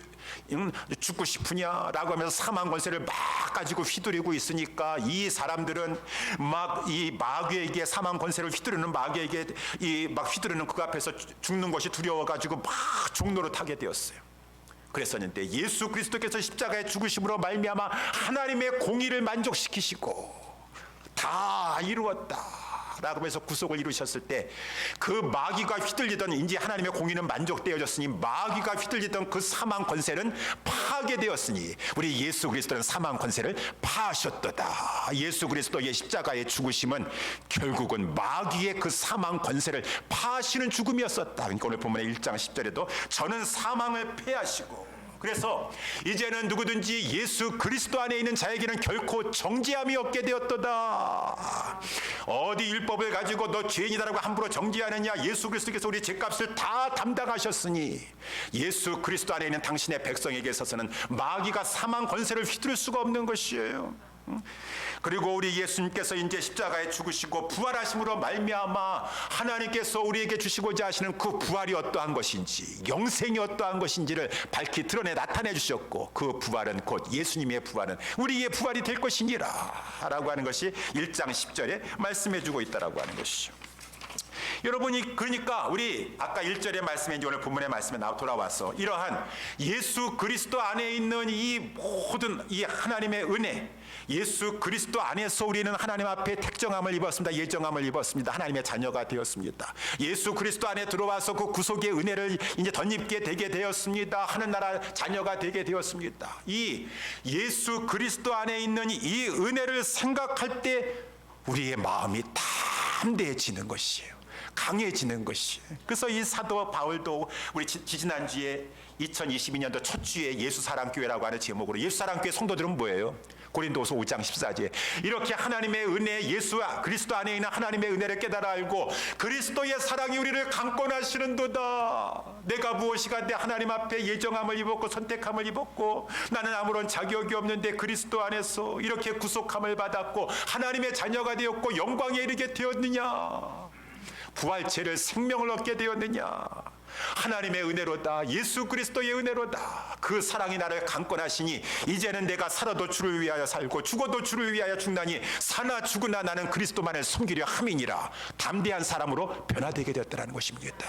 죽고 싶으냐라고 하면서 사망 권세를 막 가지고 휘두르고 있으니까 이 사람들은 막 이 마귀에게, 사망 권세를 휘두르는 마귀에게 막 휘두르는 그 앞에서 죽는 것이 두려워가지고 막 종로로 타게 되었어요. 그랬었는데 예수 그리스도께서 십자가에 죽으심으로 말미암아 하나님의 공의를 만족시키시고 다 이루었다 라고 해서 구속을 이루셨을 때, 그 마귀가 휘둘리던, 이제 하나님의 공의는 만족되어졌으니 마귀가 휘둘리던 그 사망 권세는 패하게 되었으니 우리 예수 그리스도는 사망 권세를 파하셨도다. 예수 그리스도의 십자가의 죽으심은 결국은 마귀의 그 사망 권세를 파하시는 죽음이었었다. 그러니까 오늘 본문의 1장 10절에도 저는 사망을 패하시고, 그래서 이제는 누구든지 예수 그리스도 안에 있는 자에게는 결코 정죄함이 없게 되었도다. 어디 율법을 가지고 너 죄인이다라고 함부로 정죄하느냐? 예수 그리스도께서 우리 죄값을 다 담당하셨으니 예수 그리스도 안에 있는 당신의 백성에게 있어서는 마귀가 사망 권세를 휘두를 수가 없는 것이에요. 그리고 우리 예수님께서 이제 십자가에 죽으시고 부활하심으로 말미암아 하나님께서 우리에게 주시고자 하시는 그 부활이 어떠한 것인지, 영생이 어떠한 것인지를 밝히 드러내 나타내 주셨고, 그 부활은 곧 예수님의 부활은 우리의 부활이 될 것이니라 라고 하는 것이 1장 10절에 말씀해 주고 있다라고 하는 것이죠. 여러분이 그러니까 우리 아까 1절의 말씀에 오늘 본문의 말씀에 돌아와서 이러한 예수 그리스도 안에 있는 이 모든 이 하나님의 은혜, 예수 그리스도 안에서 우리는 하나님 앞에 택정함을 입었습니다. 예정함을 입었습니다. 하나님의 자녀가 되었습니다. 예수 그리스도 안에 들어와서 그 구속의 은혜를 이제 덧입게 되게 되었습니다. 하늘나라 자녀가 되게 되었습니다. 이 예수 그리스도 안에 있는 이 은혜를 생각할 때 우리의 마음이 담대해지는 것이에요. 강해지는 것이. 그래서 이 사도 바울도 우리 지지난주에 2022년도 첫 주에 예수사랑교회라고 하는 제목으로, 예수사랑교회 성도들은 뭐예요? 고린도서 5장 14절에 이렇게 하나님의 은혜, 예수 그리스도 안에 있는 하나님의 은혜를 깨달아 알고 그리스도의 사랑이 우리를 강권하시는도다. 내가 무엇이간데 하나님 앞에 예정함을 입었고 선택함을 입었고 나는 아무런 자격이 없는데 그리스도 안에서 이렇게 구속함을 받았고 하나님의 자녀가 되었고 영광에 이르게 되었느냐? 부활체를 생명을 얻게 되었느냐? 하나님의 은혜로다. 예수 그리스도의 은혜로다. 그 사랑이 나를 강권하시니 이제는 내가 살아도 주를 위하여 살고 죽어도 주를 위하여 죽나니 사나 죽으나 나는 그리스도만을 섬기려 함이니라. 담대한 사람으로 변화되게 되었다는 것입니다.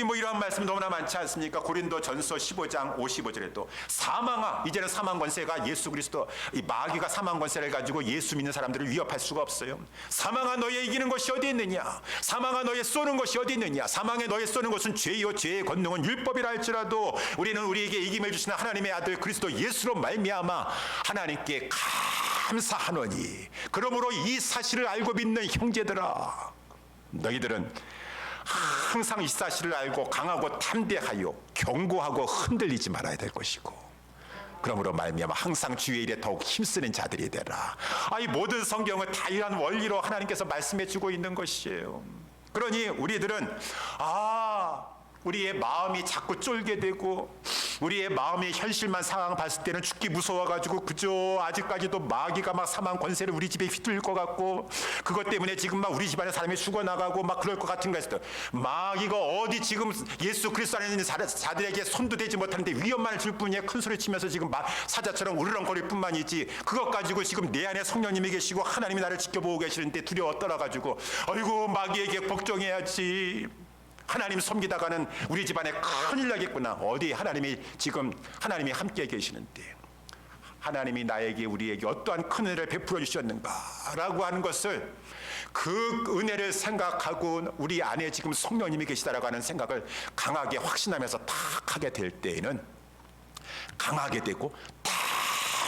뭐 이러한 말씀 너무나 많지 않습니까? 고린도전서 15장 55절에도 사망아, 이제는 사망 권세가 예수 그리스도, 이 마귀가 사망 권세를 가지고 예수 믿는 사람들을 위협할 수가 없어요. 사망아 너의 이기는 것이 어디 있느냐? 사망아 너의 쏘는 것이 어디 있느냐? 사망에 너의 쏘는 것은 죄요 죄의 권능은 율법이라 할지라도 우리는 우리에게 이김을 주시는 하나님의 아들 그리스도 예수로 말미암아 하나님께 감사하노니. 그러므로 이 사실을 알고 믿는 형제들아, 너희들은 항상 이 사실을 알고 강하고 담대하여 경고하고 흔들리지 말아야 될 것이고, 그러므로 말미암아 항상 주의 일에 더욱 힘쓰는 자들이 되라. 이 모든 성경을 다 이러한 원리로 하나님께서 말씀해 주고 있는 것이에요. 그러니 우리들은 우리의 마음이 자꾸 쫄게 되고 우리의 마음이 현실만 상황 봤을 때는 죽기 무서워가지고 그저 아직까지도 마귀가 막 사망 권세를 우리 집에 휘둘릴 것 같고 그것 때문에 지금 막 우리 집안에 사람이 죽어나가고 막 그럴 것 같은 거 했을 때 마귀가 어디 지금 예수 그리스도 안에 있는 자들에게 손도 대지 못하는데 위험만 줄 뿐이야. 큰 소리 치면서 지금 막 사자처럼 우르렁거릴 뿐만이지 그것 가지고 지금 내 안에 성령님이 계시고 하나님이 나를 지켜보고 계시는데 두려워 떨어가지고 아이고 마귀에게 복종해야지, 하나님 섬기다가는 우리 집안에 큰일 나겠구나. 어디 하나님이 하나님이 함께 계시는데 하나님이 나에게 우리에게 어떠한 큰 은혜를 베풀어 주셨는가라고 하는 것을, 그 은혜를 생각하고 우리 안에 지금 성령님이 계시다라고 하는 생각을 강하게 확신하면서 딱 하게 될 때에는 강하게 되고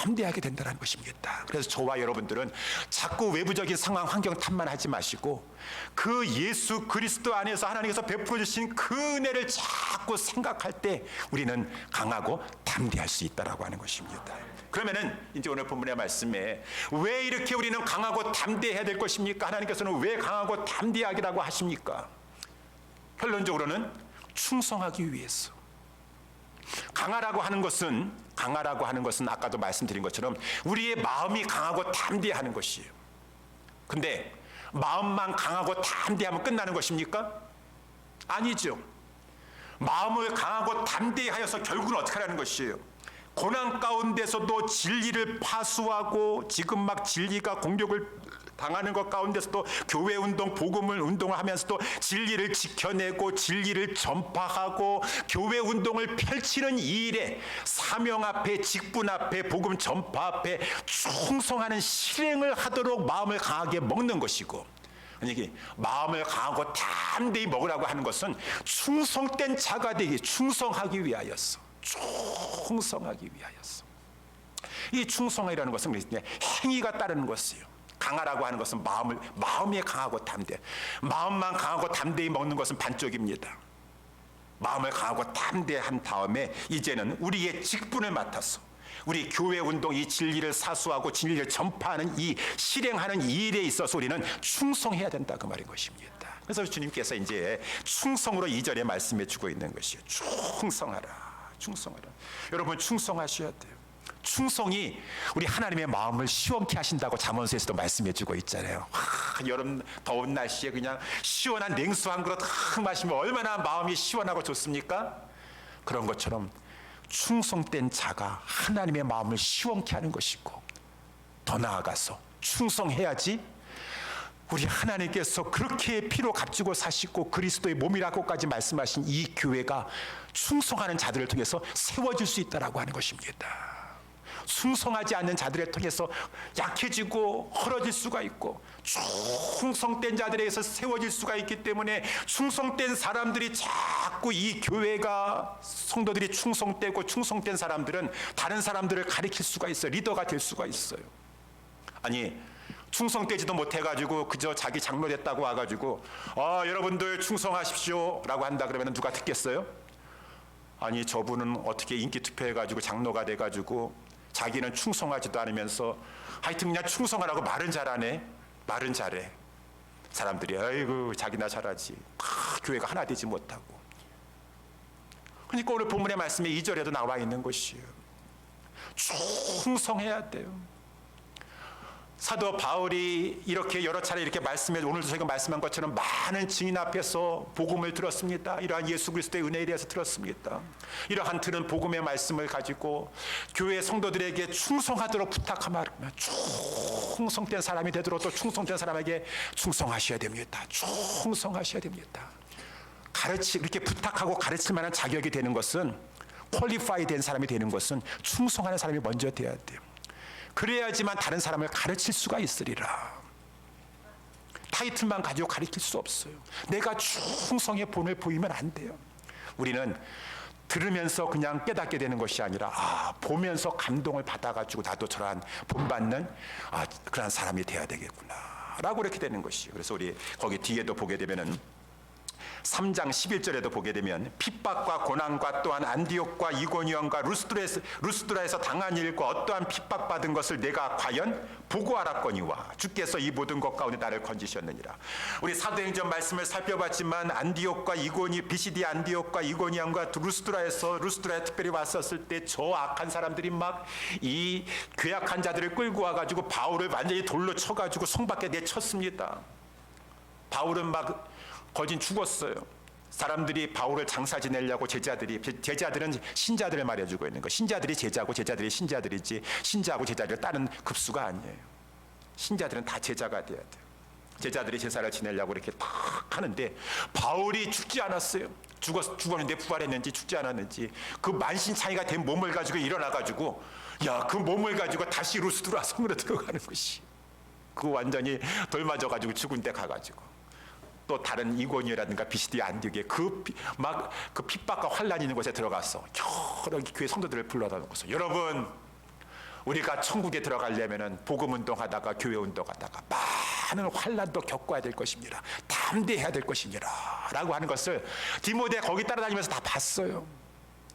담대하게 된다는 것입니다. 그래서 저와 여러분들은 자꾸 외부적인 상황 환경 탓만 하지 마시고 그 예수 그리스도 안에서 하나님께서 베풀어 주신 그 은혜를 자꾸 생각할 때 우리는 강하고 담대할 수 있다라고 하는 것입니다. 그러면은 이제 오늘 본문의 말씀에 왜 이렇게 우리는 강하고 담대해야 될 것입니까? 하나님께서는 왜 강하고 담대하기라고 하십니까? 결론적으로는 충성하기 위해서. 강하라고 하는 것은 아까도 말씀드린 것처럼 우리의 마음이 강하고 담대하는 것이에요. 근데 마음만 강하고 담대하면 끝나는 것입니까? 아니죠. 마음을 강하고 담대하여서 결국은 어떻게 하라는 것이에요? 고난 가운데서도 진리를 파수하고 지금 막 진리가 공격을 당하는 것 가운데서도 교회 운동, 복음을 운동을 하면서도 진리를 지켜내고 진리를 전파하고 교회 운동을 펼치는 이 일에 사명 앞에, 직분 앞에, 복음 전파 앞에 충성하는 실행을 하도록 마음을 강하게 먹는 것이고, 이게 마음을 강하고 담대히 먹으라고 하는 것은 충성된 자가 되기, 충성하기 위하여서 충성하기 위하여서. 이 충성이라는 것은 행위가 따르는 것이에요. 강하라고 하는 것은 마음이 강하고 담대. 마음만 강하고 담대히 먹는 것은 반쪽입니다. 마음을 강하고 담대한 다음에 이제는 우리의 직분을 맡아서 우리 교회 운동, 이 진리를 사수하고 진리를 전파하는 이 실행하는 이 일에 있어서 우리는 충성해야 된다 그 말인 것입니다. 그래서 주님께서 이제 충성으로 2절에 말씀해 주고 있는 것이에요. 충성하라, 충성하라. 여러분 충성하셔야 돼요. 충성이 우리 하나님의 마음을 시원케 하신다고 잠언서에서도 말씀해 주고 있잖아요. 여름 더운 날씨에 그냥 시원한 냉수 한 그릇 마시면 얼마나 마음이 시원하고 좋습니까? 그런 것처럼 충성된 자가 하나님의 마음을 시원케 하는 것이고, 더 나아가서 충성해야지 우리 하나님께서 그렇게 피로 값지고 사시고 그리스도의 몸이라고까지 말씀하신 이 교회가 충성하는 자들을 통해서 세워질 수 있다라고 하는 것입니다. 충성하지 않는 자들을 통해서 약해지고 헐어질 수가 있고, 충성된 자들에 의해서 세워질 수가 있기 때문에 충성된 사람들이 자꾸 이 교회가 성도들이 충성되고, 충성된 사람들은 다른 사람들을 가리킬 수가 있어요. 리더가 될 수가 있어요. 아니 충성되지도 못해가지고 그저 자기 장로 됐다고 와가지고 여러분들 충성하십시오 라고 한다 그러면 누가 듣겠어요? 아니 저분은 어떻게 인기 투표해가지고 장로가 돼가지고 자기는 충성하지도 않으면서 하여튼 그냥 충성하라고 말은 잘하네. 말은 잘해. 사람들이 아이고 자기나 잘하지. 교회가 하나 되지 못하고. 그러니까 오늘 본문의 말씀에 2절에도 나와 있는 것이에요. 충성해야 돼요. 사도 바울이 이렇게 여러 차례 이렇게 말씀해, 오늘도 저희가 말씀한 것처럼 많은 증인 앞에서 복음을 들었습니다. 이러한 예수 그리스도의 은혜에 대해서 들었습니다. 이러한 들은 복음의 말씀을 가지고 교회 성도들에게 충성하도록 부탁하며 충성된 사람이 되도록, 또 충성된 사람에게 충성하셔야 됩니다. 충성하셔야 됩니다. 이렇게 부탁하고 가르칠 만한 자격이 되는 것은, 퀄리파이 된 사람이 되는 것은 충성하는 사람이 먼저 돼야 돼요. 그래야지만 다른 사람을 가르칠 수가 있으리라. 타이틀만 가지고 가르칠 수 없어요. 내가 충성의 본을 보이면 안 돼요. 우리는 들으면서 그냥 깨닫게 되는 것이 아니라 보면서 감동을 받아가지고 나도 저러한 본받는 그러한 사람이 돼야 되겠구나 라고 이렇게 되는 것이에요. 그래서 우리 거기 뒤에도 보게 되면은 3장 11절에도 보게 되면 핍박과 고난과 또한 안디옥과 이고니온과 루스드라에서 당한 일과 어떠한 핍박받은 것을 내가 과연 보고 알았거니와 주께서 이 모든 것 가운데 나를 건지셨느니라. 우리 사도행전 말씀을 살펴봤지만 안디옥과 비시디 안디옥과 이고니온과 루스드라에 특별히 왔었을 때 저 악한 사람들이 막 이 괴악한 자들을 끌고 와가지고 바울을 완전히 돌로 쳐가지고 성 밖에 내쳤습니다. 바울은 막 거진 죽었어요. 사람들이 바울을 장사 지내려고 제자들은 신자들을 말해주고 있는 거. 신자들이 제자고 제자들이 신자들이지 신자하고 제자를 따른 급수가 아니에요. 신자들은 다 제자가 돼야 돼요. 제자들이 제사를 지내려고 이렇게 딱 하는데 바울이 죽지 않았어요. 죽었는데 부활했는지 죽지 않았는지 그 만신창이가 된 몸을 가지고 일어나가지고 그 몸을 가지고 다시 루스드라 성으로 들어가는 것이, 그 완전히 돌 맞아가지고 죽은 데 가가지고 또 다른 이고니라든가 비시디 안디옥에 그 핍박과 환란이 있는 곳에 들어가서 여러 교회 성도들을 불러다 놓고서, 여러분 우리가 천국에 들어가려면은 복음 운동하다가 교회 운동하다가 많은 환란도 겪어야 될 것입니다. 담대해야 될 것입니다 라고 하는 것을 디모데 거기 따라다니면서 다 봤어요.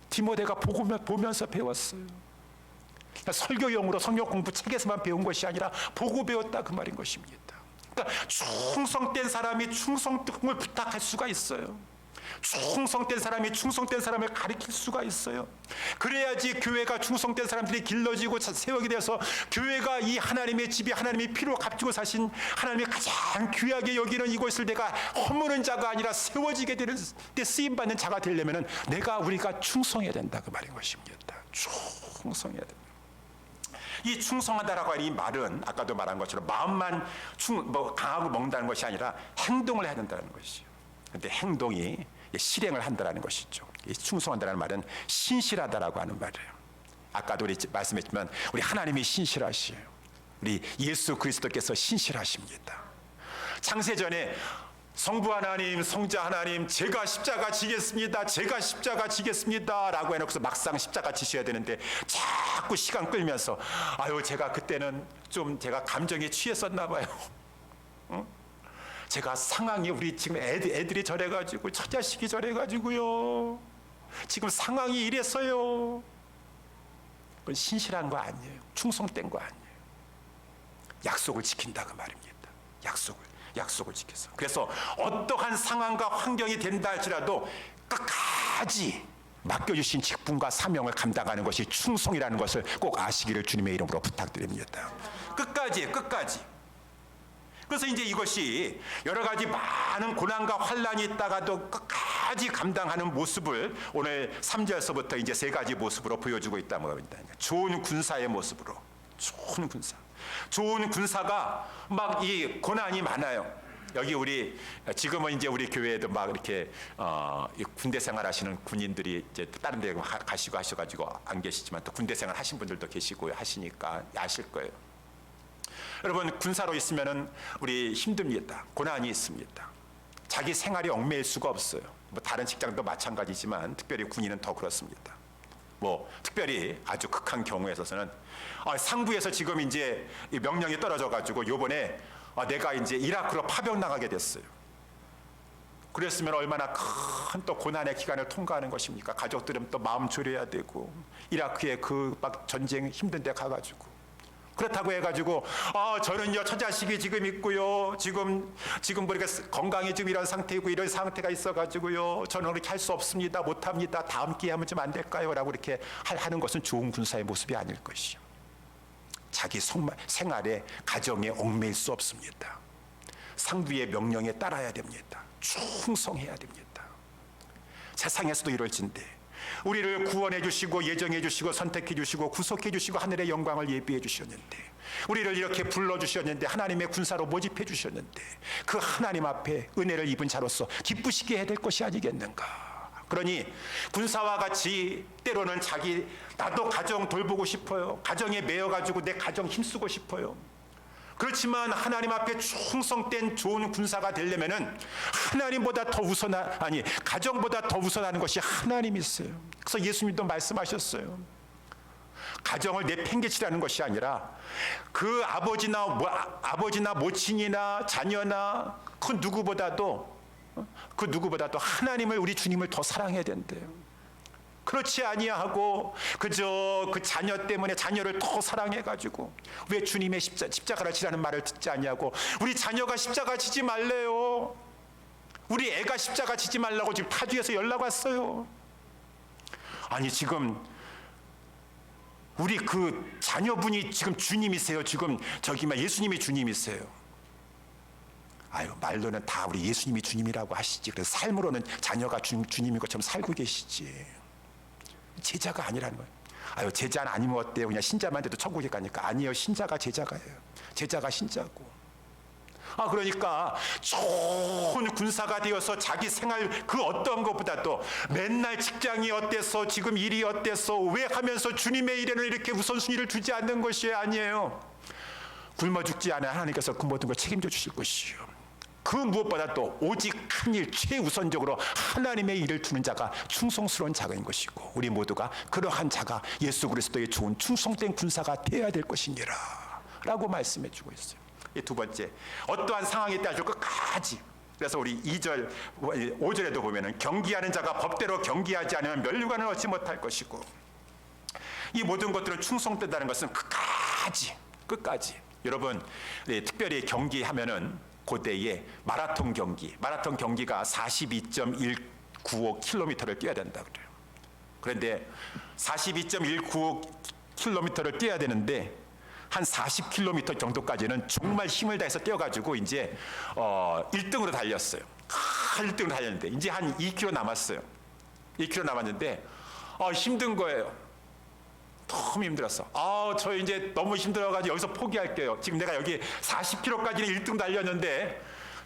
디모데가 보면서 배웠어요. 설교용으로 성경 공부 책에서만 배운 것이 아니라 보고 배웠다 그 말인 것입니다. 그러니까 충성된 사람이 충성을 부탁할 수가 있어요. 충성된 사람이 충성된 사람을 가르칠 수가 있어요. 그래야지 교회가 충성된 사람들이 길러지고 세우게 돼서 교회가 이 하나님의 집이 하나님의 피로 값지고 사신 하나님이 가장 귀하게 여기는 이곳을 내가 허무는 자가 아니라 세워지게 되는 때 쓰임받는 자가 되려면 우리가 충성해야 된다 그 말인 것입니다. 충성해야 된다. 이 충성하다라고 하는 이 말은 아까도 말한 것처럼 마음만 강하고 먹는다는 것이 아니라 행동을 해야 된다는 것이죠. 그런데 행동이 실행을 한다는 것이죠. 이 충성한다는 말은 신실하다라고 하는 말이에요. 아까도 우리 말씀했지만 우리 하나님이 신실하시에요. 우리 예수 그리스도께서 신실하십니다. 창세전에 성부 하나님, 성자 하나님, 제가 십자가 지겠습니다. 제가 십자가 지겠습니다. 라고 해놓고서 막상 십자가 지셔야 되는데 자꾸 시간 끌면서 아유, 제가 그때는 좀 제가 감정에 취했었나 봐요. 응? 제가 상황이 우리 지금 애들이 저래가지고 처자식이 저래가지고요. 지금 상황이 이랬어요. 그건 신실한 거 아니에요. 충성된 거 아니에요. 약속을 지킨다 그 말입니다. 약속을 지켜서. 그래서 어떠한 상황과 환경이 된다 할지라도 끝까지 맡겨주신 직분과 사명을 감당하는 것이 충성이라는 것을 꼭 아시기를 주님의 이름으로 부탁드립니다. 끝까지. 그래서 이제 이것이 여러 가지 많은 고난과 환란이 있다가도 끝까지 감당하는 모습을 오늘 3절서부터 이제 세 가지 모습으로 보여주고 있다는 겁니다. 좋은 군사의 모습으로. 좋은 군사가 막 이 고난이 많아요. 여기 우리 지금은 이제 우리 교회에도 막 이렇게 군대 생활하시는 군인들이 이제 다른 데 가시고 하셔가지고 안 계시지만 또 군대 생활 하신 분들도 계시고 하시니까 아실 거예요. 여러분, 군사로 있으면은 우리 힘듭니다. 고난이 있습니다. 자기 생활이 얽매일 수가 없어요. 뭐 다른 직장도 마찬가지지만 특별히 군인은 더 그렇습니다. 뭐 특별히 아주 극한 경우에 있어서는 상부에서 지금 이제 명령이 떨어져 가지고 요번에 내가 이제 이라크로 파병 나가게 됐어요. 그랬으면 얼마나 큰 또 고난의 기간을 통과하는 것입니까? 가족들은 또 마음 졸여야 되고 이라크의 그 막 전쟁 힘든 데 가가지고 그렇다고 해가지고 저는요 처자식이 지금 있고요 지금 보니까 건강이 지금 이런 상태이고 이런 상태가 있어가지고요 저는 그렇게 할 수 없습니다, 못합니다, 다음 기회에 하면 좀 안 될까요? 라고 이렇게 하는 것은 좋은 군사의 모습이 아닐 것이요. 자기 생활에 가정에 얽매일 수 없습니다. 상부의 명령에 따라야 됩니다. 충성해야 됩니다. 세상에서도 이럴진데 우리를 구원해 주시고 예정해 주시고 선택해 주시고 구속해 주시고 하늘의 영광을 예비해 주셨는데 우리를 이렇게 불러 주셨는데 하나님의 군사로 모집해 주셨는데 그 하나님 앞에 은혜를 입은 자로서 기쁘시게 해야 될 것이 아니겠는가. 그러니 군사와 같이 때로는 나도 가정 돌보고 싶어요. 가정에 매여가지고 내 가정 힘쓰고 싶어요. 그렇지만 하나님 앞에 충성된 좋은 군사가 되려면은 하나님보다 더 가정보다 더 우선하는 것이 하나님이세요. 그래서 예수님도 말씀하셨어요. 가정을 내팽개치라는 것이 아니라 그 아버지나 모친이나 자녀나 그 누구보다도 하나님을 우리 주님을 더 사랑해야 된대요. 그렇지 아니하고 그저 그 자녀 때문에 자녀를 더 사랑해가지고 왜 주님의 십자가를 지라는 말을 듣지 아니하고 우리 자녀가 십자가 지지 말래요. 우리 애가 십자가 지지 말라고 지금 타주에서 연락 왔어요. 아니 지금 우리 그 자녀분이 지금 주님이세요. 지금 예수님이 주님이세요. 말로는 다 우리 예수님이 주님이라고 하시지. 그래서 삶으로는 자녀가 주님인 것처럼 살고 계시지. 제자가 아니라는 거예요. 제자는 아니면 어때요? 그냥 신자만 돼도 천국에 가니까. 아니에요. 신자가 제자가예요. 제자가 신자고. 그러니까 좋은 군사가 되어서 자기 생활 그 어떤 것보다도 맨날 직장이 어때서 지금 일이 어때서 왜 하면서 주님의 일에는 이렇게 우선순위를 두지 않는 것이 아니에요. 굶어 죽지 않아 하나님께서 그 모든 걸 책임져 주실 것이요. 그 무엇보다도 오직 한 일 최우선적으로 하나님의 일을 두는 자가 충성스러운 자가인 것이고 우리 모두가 그러한 자가 예수 그리스도의 좋은 충성된 군사가 되어야 될 것이니라 라고 말씀해 주고 있어요. 두 번째, 어떠한 상황에 따라 끝까지. 그래서 우리 2절, 5절에도 보면은 경기하는 자가 법대로 경기하지 않으면 면류관을 얻지 못할 것이고 이 모든 것들은 충성된다는 것은 끝까지. 여러분, 특별히 경기하면은 고대의 마라톤 경기가 42.195km를 뛰어야 된다 그래요. 그런데 42.195km를 뛰어야 되는데 한 40km 정도까지는 정말 힘을 다해서 뛰어가지고 이제 1등으로 달렸어요. 1등으로 달렸는데 이제 한 2km 남았어요. 2km 남았는데 힘든 거예요. 너무 힘들었어. 저 이제 너무 힘들어가지고 여기서 포기할게요. 지금 내가 여기 40km까지는 1등 달렸는데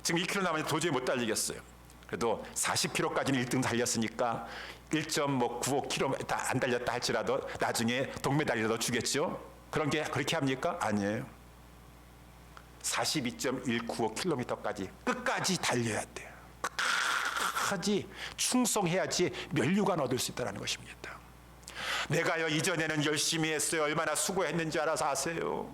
지금 2km 남았는데 도저히 못 달리겠어요. 그래도 40km까지는 1등 달렸으니까 1.95km 안 달렸다 할지라도 나중에 동메달이라도 주겠죠. 그렇게 합니까? 아니에요. 42.195km까지 끝까지 달려야 돼요. 끝까지 충성해야지 면류관 얻을 수 있다는 것입니다. 내가요 이전에는 열심히 했어요. 얼마나 수고했는지 알아서 아세요.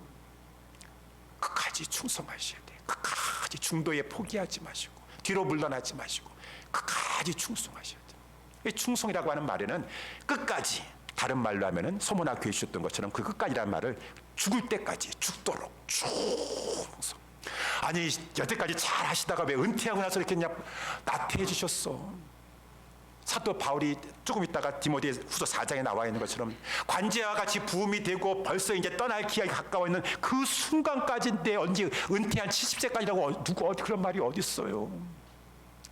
끝까지 충성하셔야 돼요. 끝까지 중도에 포기하지 마시고 뒤로 물러나지 마시고 끝까지 충성하셔야 돼요. 이 충성이라고 하는 말에는 끝까지, 다른 말로 하면은 소모나 교회 주셨던 것처럼 그 끝까지라는 말을 죽을 때까지, 죽도록 충성. 아니 여태까지 잘 하시다가 왜 은퇴하고 나서 이렇게 그냥 나태해 지셨어? 사도 바울이 조금 있다가 디모데 후서 4장에 나와 있는 것처럼 관제와 같이 부음이 되고 벌써 이제 떠날 기약이 가까워 있는 그 순간까지인데 언제 은퇴한 70세까지라고 누구 그런 말이 어디 있어요?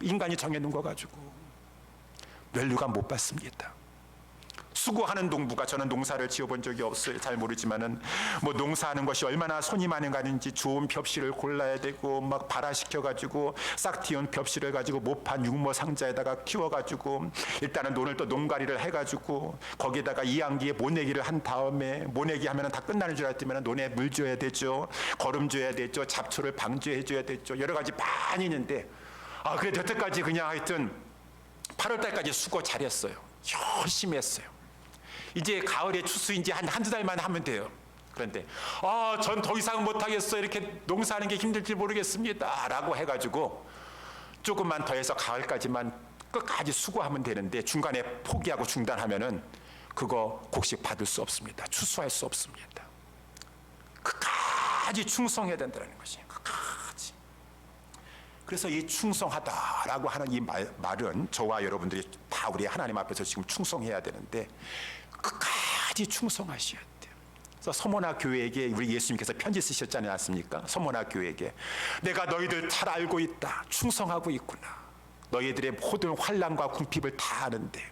인간이 정해놓은 거 가지고 면류관 못 받습니다. 수고하는 농부가, 저는 농사를 지어본 적이 없어요. 잘 모르지만은 뭐 농사하는 것이 얼마나 손이 많이 가는지 좋은 벽실을 골라야 되고 막 발화시켜 가지고 싹 틔운 벽실을 가지고 모판 육모 상자에다가 키워 가지고 일단은 논을 또 농가리를 해 가지고 거기에다가 이항기에 모내기를 한 다음에, 모내기 하면은 다 끝나는 줄 알았더니 논에 물 줘야 되죠. 거름 줘야 되죠. 잡초를 방지해 줘야 되죠. 여러 가지 많이 있는데 그래도 여태까지 그냥 하여튼 8월 달까지 수고 잘했어요. 열심히 했어요. 이제 가을에 추수인지 한두 달만 하면 돼요. 그런데 전 더 이상 못하겠어요. 이렇게 농사하는 게 힘들지 모르겠습니다. 라고 해가지고 조금만 더 해서 가을까지만 끝까지 수고하면 되는데 중간에 포기하고 중단하면은 그거 곡식 받을 수 없습니다. 추수할 수 없습니다. 끝까지 충성해야 된다는 것이에요. 끝까지. 그래서 이 충성하다라고 하는 이 말은 저와 여러분들이 다 우리 하나님 앞에서 지금 충성해야 되는데 끝까지 충성하셔야 돼요. 그래서 서모나 교회에게 우리 예수님께서 편지 쓰셨지 않습니까? 서모나 교회에게 내가 너희들 잘 알고 있다. 충성하고 있구나. 너희들의 모든 환난과 궁핍을 다 아는데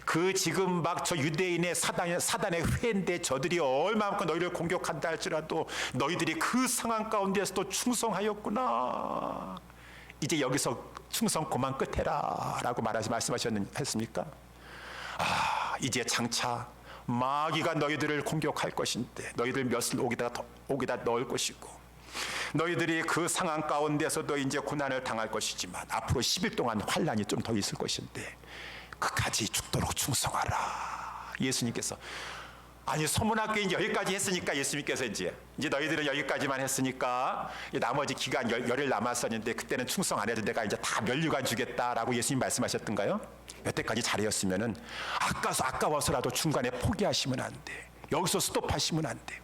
그 지금 막 저 유대인의 사단의 회인데 저들이 얼마만큼 너희를 공격한다 할지라도 너희들이 그 상황 가운데서도 충성하였구나. 이제 여기서 충성 그만 끝해라 라고 말씀하셨습니까? 이제 장차 마귀가 너희들을 공격할 것인데 너희들 몇을 옥에다 넣을 것이고 너희들이 그 상황 가운데서도 이제 고난을 당할 것이지만 앞으로 10일 동안 환난이 좀 더 있을 것인데 끝까지 죽도록 충성하라. 예수님께서 서문학교에 여기까지 했으니까 예수님께서 이제 너희들은 여기까지만 했으니까 나머지 기간 열흘 남았었는데 그때는 충성 안 해도 내가 이제 다 면류관 주겠다라고 예수님 말씀하셨던가요? 여태까지 잘했으면은 아까워서라도 중간에 포기하시면 안 돼. 여기서 스톱하시면 안 돼.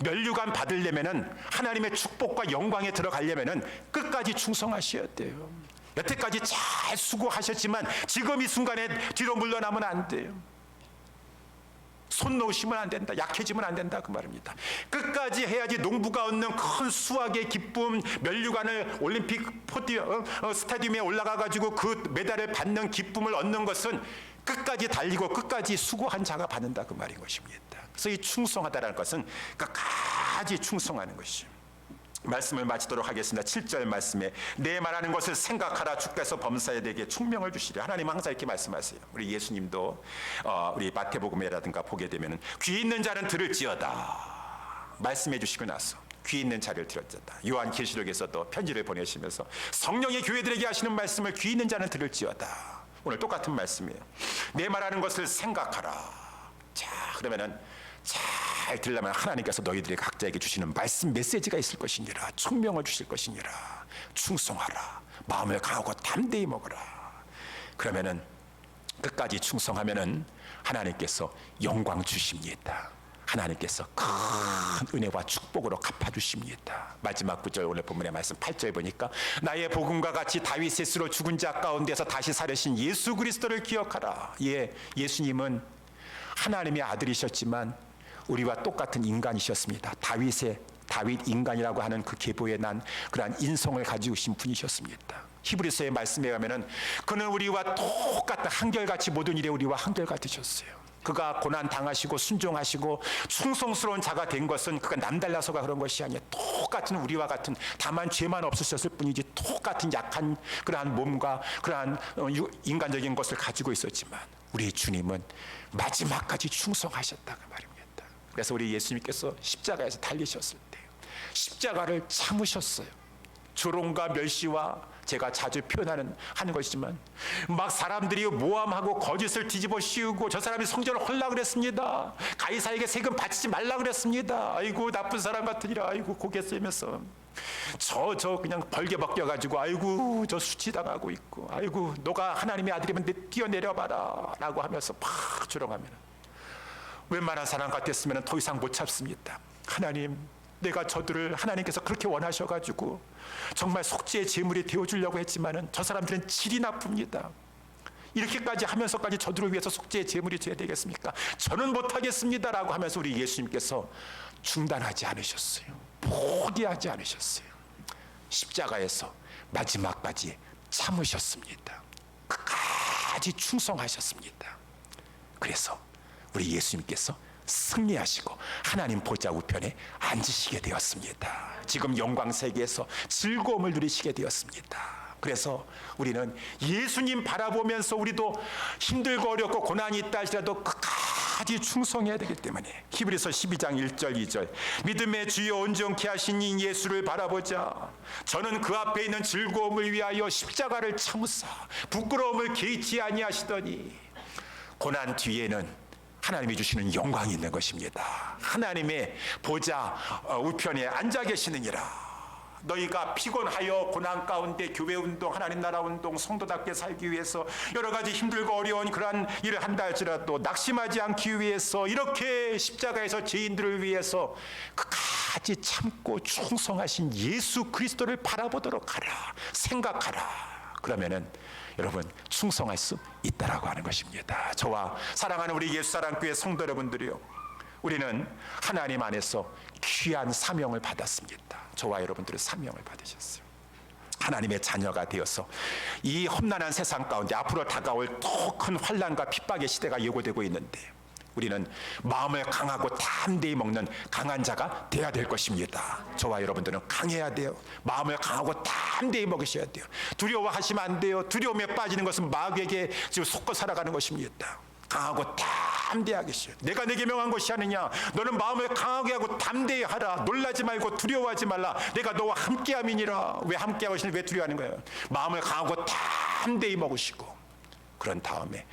면류관 받으려면은 하나님의 축복과 영광에 들어가려면은 끝까지 충성하셔야 돼요. 여태까지 잘 수고하셨지만 지금 이 순간에 뒤로 물러나면 안 돼요. 손 놓으시면 안 된다. 약해지면 안 된다. 그 말입니다. 끝까지 해야지 농부가 얻는 큰 수확의 기쁨, 면류관을 올림픽 스타디움에 올라가 가지고 그 메달을 받는 기쁨을 얻는 것은 끝까지 달리고 끝까지 수고한 자가 받는다. 그 말인 것입니다. 그래서 이 충성하다라는 것은 끝까지 충성하는 것이죠. 말씀을 마치도록 하겠습니다. 7절 말씀에 내 말하는 것을 생각하라. 주께서 범사에 내게 총명을 주시리. 하나님 항상 이렇게 말씀하세요. 우리 예수님도 우리 마태복음에라든가 보게 되면은 귀 있는 자는 들을지어다 말씀해 주시고 나서 귀 있는 자를 들을지어다. 요한계시록에서도 편지를 보내시면서 성령의 교회들에게 하시는 말씀을 귀 있는 자는 들을지어다. 오늘 똑같은 말씀이에요. 내 말하는 것을 생각하라. 자, 그러면은 잘 들으려면 하나님께서 너희들의 각자에게 주시는 말씀 메시지가 있을 것이니라. 총명을 주실 것이니라. 충성하라. 마음을 강하고 담대히 먹어라. 그러면은 끝까지 충성하면은 하나님께서 영광 주십니다. 하나님께서 큰 은혜와 축복으로 갚아주십니다. 마지막 구절 오늘 본문의 말씀 8절 보니까 나의 복음과 같이 다윗의 수로 죽은 자 가운데서 다시 살으신 예수 그리스도를 기억하라. 예수님은 하나님의 아들이셨지만 우리와 똑같은 인간이셨습니다. 다윗 인간이라고 하는 그 계보에 난 그러한 인성을 가지고 계신 분이셨습니다. 히브리서의 말씀에 가면은 그는 우리와 똑같은 한결같이 모든 일에 우리와 한결같으셨어요. 그가 고난 당하시고 순종하시고 충성스러운 자가 된 것은 그가 남달라서가 그런 것이 아니라 똑같은 우리와 같은, 다만 죄만 없으셨을 뿐이지 똑같은 약한 그러한 몸과 그러한 인간적인 것을 가지고 있었지만 우리 주님은 마지막까지 충성하셨다 그 말입니다. 그래서 우리 예수님께서 십자가에서 달리셨을 때 십자가를 참으셨어요. 조롱과 멸시와 제가 자주 하는 것이지만 막 사람들이 모함하고 거짓을 뒤집어 씌우고 저 사람이 성전을 헐라 그랬습니다. 가이사에게 세금 바치지 말라 그랬습니다. 아이고 나쁜 사람 같으니라. 아이고 고개 쓰면서 저 그냥 벌게 벗겨가지고 아이고 저 수치당하고 있고 아이고 너가 하나님의 아들이면 뛰어내려봐라 라고 하면서 막 조롱하면 웬만한 사람 같았으면 더 이상 못 참습니다. 하나님, 내가 저들을 하나님께서 그렇게 원하셔가지고 정말 속죄의 제물이 되어주려고 했지만은 저 사람들은 질이 나쁩니다. 이렇게까지 하면서까지 저들을 위해서 속죄의 제물이 되어야 되겠습니까? 저는 못하겠습니다 라고 하면서 우리 예수님께서 중단하지 않으셨어요. 포기하지 않으셨어요. 십자가에서 마지막까지 참으셨습니다. 끝까지 충성하셨습니다. 그래서 우리 예수님께서 승리하시고 하나님 보좌 우편에 앉으시게 되었습니다. 지금 영광 세계에서 즐거움을 누리시게 되었습니다. 그래서 우리는 예수님 바라보면서 우리도 힘들고 어렵고 고난이 있다 할지라도 끝까지 충성해야 되기 때문에 히브리서 12장 1절 2절 믿음의 주여 온전케 하신 이 예수를 바라보자. 저는 그 앞에 있는 즐거움을 위하여 십자가를 참으사 부끄러움을 개의치 아니하시더니 고난 뒤에는 하나님이 주시는 영광이 있는 것입니다. 하나님의 보좌 우편에 앉아 계시느니라. 너희가 피곤하여 고난 가운데 교회 운동, 하나님 나라 운동, 성도답게 살기 위해서 여러 가지 힘들고 어려운 그러한 일을 한다 할지라도 낙심하지 않기 위해서 이렇게 십자가에서 죄인들을 위해서 끝까지 참고 충성하신 예수 그리스도를 바라보도록 하라. 생각하라. 그러면은 여러분 충성할 수 있다라고 하는 것입니다. 저와 사랑하는 우리 예수사랑교회 성도 여러분들이요, 우리는 하나님 안에서 귀한 사명을 받았습니다. 저와 여러분들은 사명을 받으셨어요. 하나님의 자녀가 되어서 이 험난한 세상 가운데 앞으로 다가올 더 큰 환난과 핍박의 시대가 예고되고 있는데 우리는 마음을 강하고 담대히 먹는 강한 자가 되어야 될 것입니다. 저와 여러분들은 강해야 돼요. 마음을 강하고 담대히 먹으셔야 돼요. 두려워하시면 안 돼요. 두려움에 빠지는 것은 마귀에게 지금 속고 살아가는 것입니다. 강하고 담대하게 하셔요. 내가 내게 명한 것이 아니냐. 너는 마음을 강하게 하고 담대히 하라. 놀라지 말고 두려워하지 말라. 내가 너와 함께함이니라. 왜 함께하시니 왜 두려워하는 거예요? 마음을 강하고 담대히 먹으시고 그런 다음에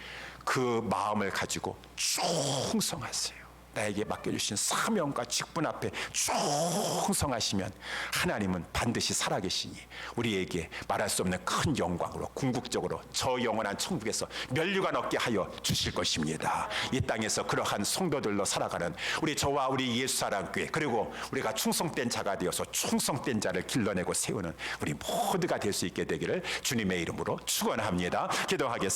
그 마음을 가지고 충성하세요. 나에게 맡겨주신 사명과 직분 앞에 충성하시면 하나님은 반드시 살아계시니 우리에게 말할 수 없는 큰 영광으로 궁극적으로 저 영원한 천국에서 면류관 얻게 하여 주실 것입니다. 이 땅에서 그러한 성도들로 살아가는 우리 저와 우리 예수사랑교회, 그리고 우리가 충성된 자가 되어서 충성된 자를 길러내고 세우는 우리 모두가 될 수 있게 되기를 주님의 이름으로 축원합니다. 기도하겠습니다.